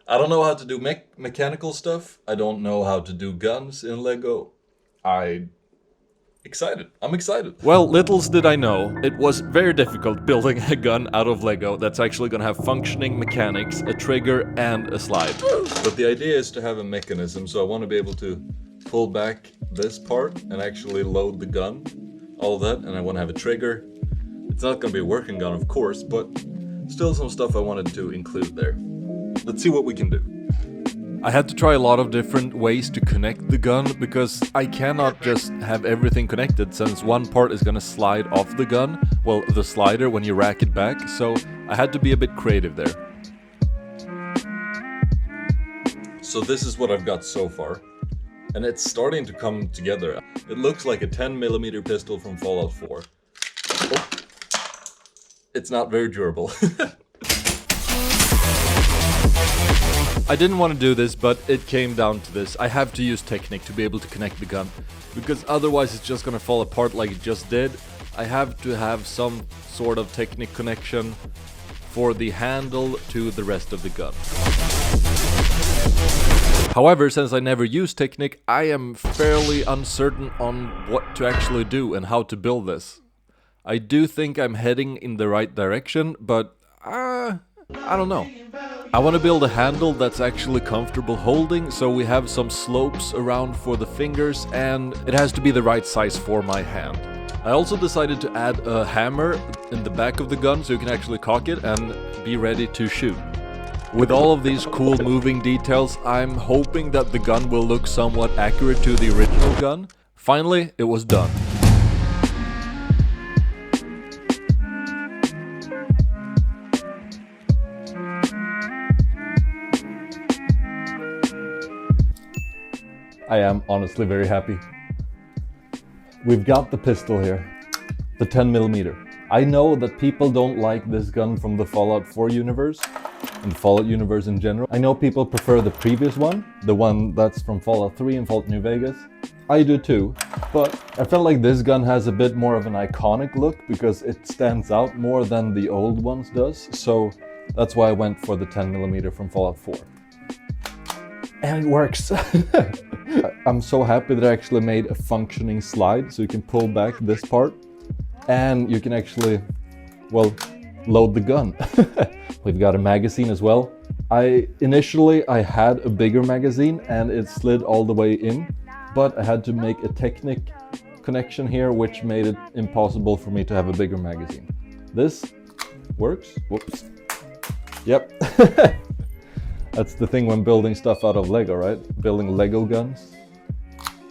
A: I don't know how to do mechanical stuff. I don't know how to do guns in Lego. I'm excited. Well, littles did I know, it was very difficult building a gun out of Lego that's actually gonna have functioning mechanics, a trigger, and a slide. But the idea is to have a mechanism, so I want to be able to pull back this part and actually load the gun, all of that, and I want to have a trigger. It's not gonna be a working gun, of course, but still some stuff I wanted to include there. Let's see what we can do. I had to try a lot of different ways to connect the gun, because I cannot just have everything connected, since one part is gonna slide off the gun, well, the slider, when you rack it back, so I had to be a bit creative there. So this is what I've got so far, and it's starting to come together. It looks like a 10mm pistol from Fallout 4. Oh. It's not very durable. I didn't want to do this, but it came down to this. I have to use Technic to be able to connect the gun, because otherwise it's just gonna fall apart like it just did. I have to have some sort of Technic connection for the handle to the rest of the gun. However, since I never use Technic, I am fairly uncertain on what to actually do and how to build this. I do think I'm heading in the right direction, but I don't know. I want to build a handle that's actually comfortable holding, so we have some slopes around for the fingers, and it has to be the right size for my hand. I also decided to add a hammer in the back of the gun so you can actually cock it and be ready to shoot. With all of these cool moving details, I'm hoping that the gun will look somewhat accurate to the original gun. Finally, it was done. I am honestly very happy. We've got the pistol here, the 10mm. I know that people don't like this gun from the Fallout 4 universe, and Fallout universe in general. I know people prefer the previous one, the one that's from Fallout 3 and Fallout New Vegas. I do too, but I felt like this gun has a bit more of an iconic look because it stands out more than the old ones does, so that's why I went for the 10mm from Fallout 4. And it works! I'm so happy that I actually made a functioning slide, so you can pull back this part, and you can actually, well, load the gun. We've got a magazine as well. Initially I had a bigger magazine and it slid all the way in, but I had to make a Technic connection here, which made it impossible for me to have a bigger magazine. This works. Whoops. Yep. That's the thing when building stuff out of Lego, right? Building Lego guns.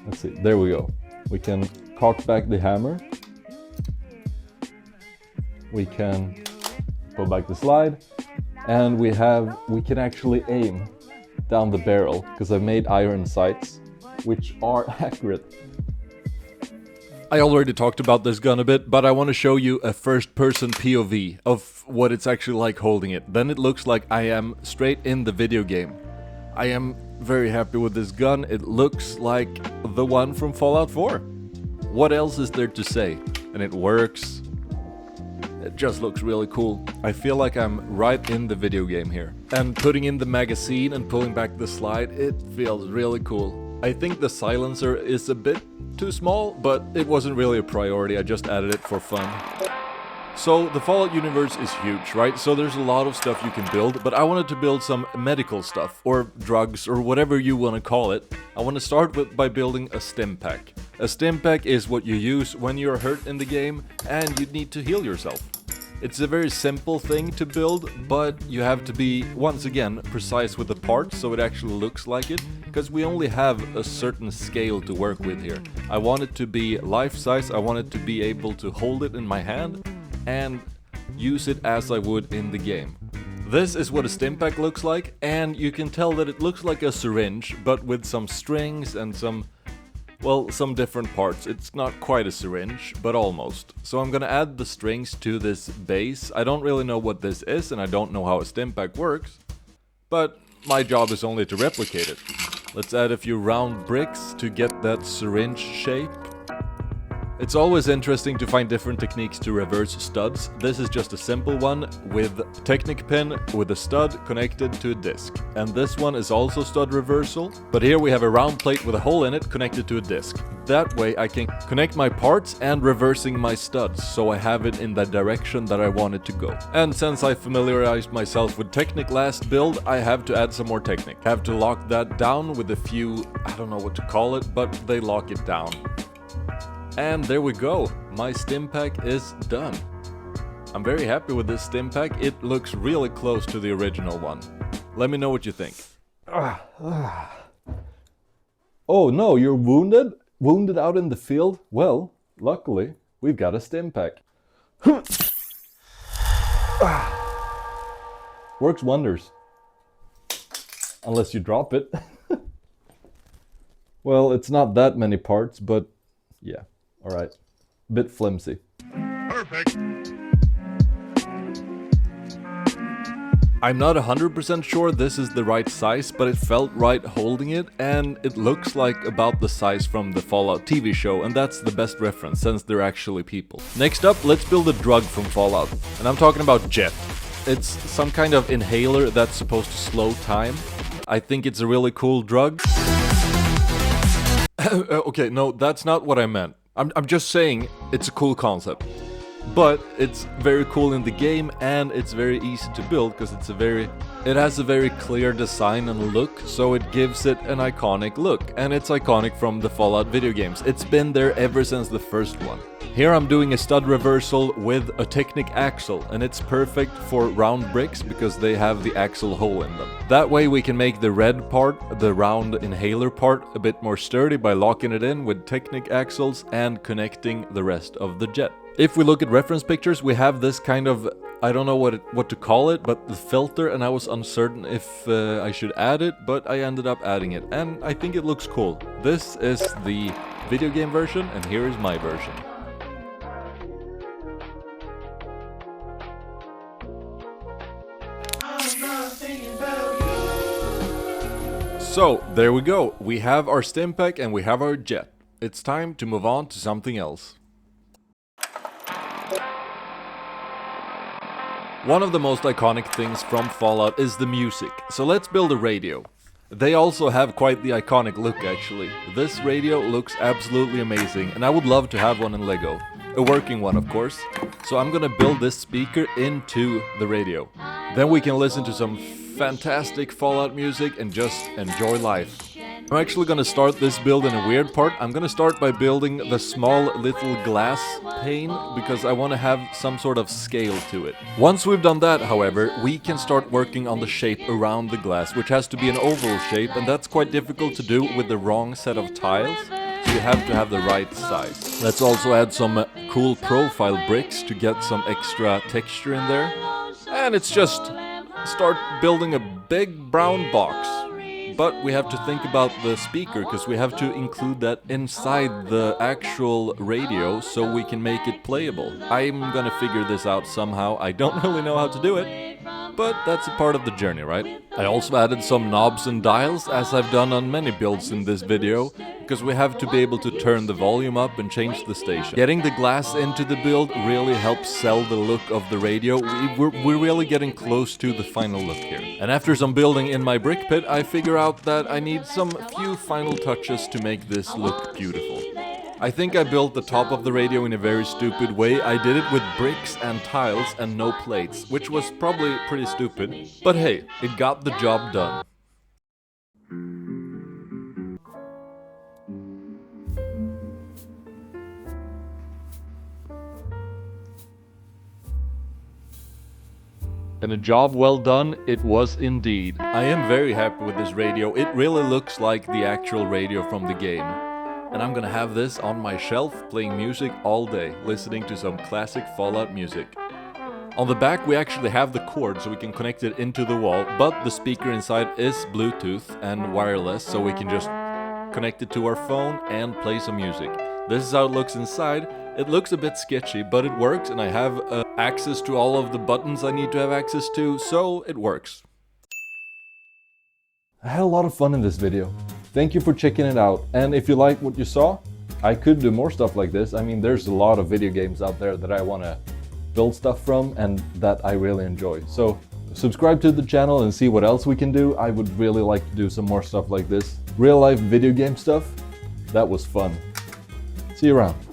A: Let's see, there we go. We can cock back the hammer. We can pull back the slide. And we can actually aim down the barrel, because I've made iron sights, which are accurate. I already talked about this gun a bit, but I want to show you a first-person POV of what it's actually like holding it. Then it looks like I am straight in the video game. I am very happy with this gun. It looks like the one from Fallout 4. What else is there to say? And it works. It just looks really cool. I feel like I'm right in the video game here. And putting in the magazine and pulling back the slide, it feels really cool. I think the silencer is a bit too small, but it wasn't really a priority, I just added it for fun. So the Fallout universe is huge, right? So there's a lot of stuff you can build, but I wanted to build some medical stuff, or drugs, or whatever you want to call it. I want to start by building a stim pack. A stim pack is what you use when you're hurt in the game and you need to heal yourself. It's a very simple thing to build, but you have to be, once again, precise with the parts so it actually looks like it, because we only have a certain scale to work with here. I want it to be life-size, I want it to be able to hold it in my hand and use it as I would in the game. This is what a stim pack looks like, and you can tell that it looks like a syringe, but with some strings and some Well, some different parts. It's not quite a syringe, but almost. So I'm gonna add the strings to this base. I don't really know what this is, and I don't know how a stim pack works, but my job is only to replicate it. Let's add a few round bricks to get that syringe shape. It's always interesting to find different techniques to reverse studs. This is just a simple one with Technic pin with a stud connected to a disc. And this one is also stud reversal, but here we have a round plate with a hole in it connected to a disc. That way I can connect my parts and reversing my studs, so I have it in the direction that I want it to go. And since I familiarized myself with Technic last build, I have to add some more Technic. Have to lock that down with a few, I don't know what to call it, but they lock it down. And there we go, my stim pack is done. I'm very happy with this stim pack, it looks really close to the original one. Let me know what you think. Oh no, you're wounded? Wounded out in the field? Well, luckily, we've got a stim pack. Works wonders. Unless you drop it. Well, it's not that many parts, but yeah. Alright, bit flimsy.
E: Perfect.
A: I'm not 100% sure this is the right size, but it felt right holding it, and it looks like about the size from the Fallout TV show, and that's the best reference, since they're actually people. Next up, let's build a drug from Fallout, and I'm talking about Jet. It's some kind of inhaler that's supposed to slow time. I think it's a really cool drug. Okay, no, that's not what I meant. I'm just saying it's a cool concept. But it's very cool in the game, and it's very easy to build because it has a very clear design and look, so it gives it an iconic look. And it's iconic from the Fallout video games. It's been there ever since the first one. Here I'm doing a stud reversal with a Technic axle, and it's perfect for round bricks because they have the axle hole in them. That way we can make the red part, the round inhaler part, a bit more sturdy by locking it in with Technic axles and connecting the rest of the jet. If we look at reference pictures, we have this kind of, I don't know what to call it, but the filter, and I was uncertain if I should add it, but I ended up adding it, and I think it looks cool. This is the video game version, and here is my version. So, there we go. We have our stim pack and we have our jet. It's time to move on to something else. One of the most iconic things from Fallout is the music, so let's build a radio. They also have quite the iconic look actually. This radio looks absolutely amazing, and I would love to have one in Lego. A working one, of course. So I'm gonna build this speaker into the radio. Then we can listen to some fantastic Fallout music and just enjoy life. I'm actually gonna start this build in a weird part. I'm gonna start by building the small little glass pane because I want to have some sort of scale to it. Once we've done that, however, we can start working on the shape around the glass, which has to be an oval shape, and that's quite difficult to do with the wrong set of tiles. So you have to have the right size. Let's also add some cool profile bricks to get some extra texture in there. And it's just start building a big brown box. But we have to think about the speaker, because we have to include that inside the actual radio so we can make it playable. I'm gonna figure this out somehow. I don't really know how to do it, but that's a part of the journey, right? I also added some knobs and dials, as I've done on many builds in this video, because we have to be able to turn the volume up and change the station. Getting the glass into the build really helps sell the look of the radio. We're really getting close to the final look here. And after some building in my brick pit, I figure out that I need some few final touches to make this look beautiful. I think I built the top of the radio in a very stupid way. I did it with bricks and tiles and no plates, which was probably pretty stupid. But hey, it got the job done. And a job well done it was indeed. I am very happy with this radio. It really looks like the actual radio from the game. And I'm gonna have this on my shelf playing music all day, listening to some classic Fallout music. On the back we actually have the cord so we can connect it into the wall, but the speaker inside is Bluetooth and wireless, so we can just connect it to our phone and play some music. This is how it looks inside. It looks a bit sketchy, but it works, and I have access to all of the buttons I need to have access to, so it works. I had a lot of fun in this video. Thank you for checking it out, and if you like what you saw, I could do more stuff like this. I mean, there's a lot of video games out there that I want to build stuff from and that I really enjoy. So subscribe to the channel and see what else we can do. I would really like to do some more stuff like this. Real life video game stuff. That was fun. See you around.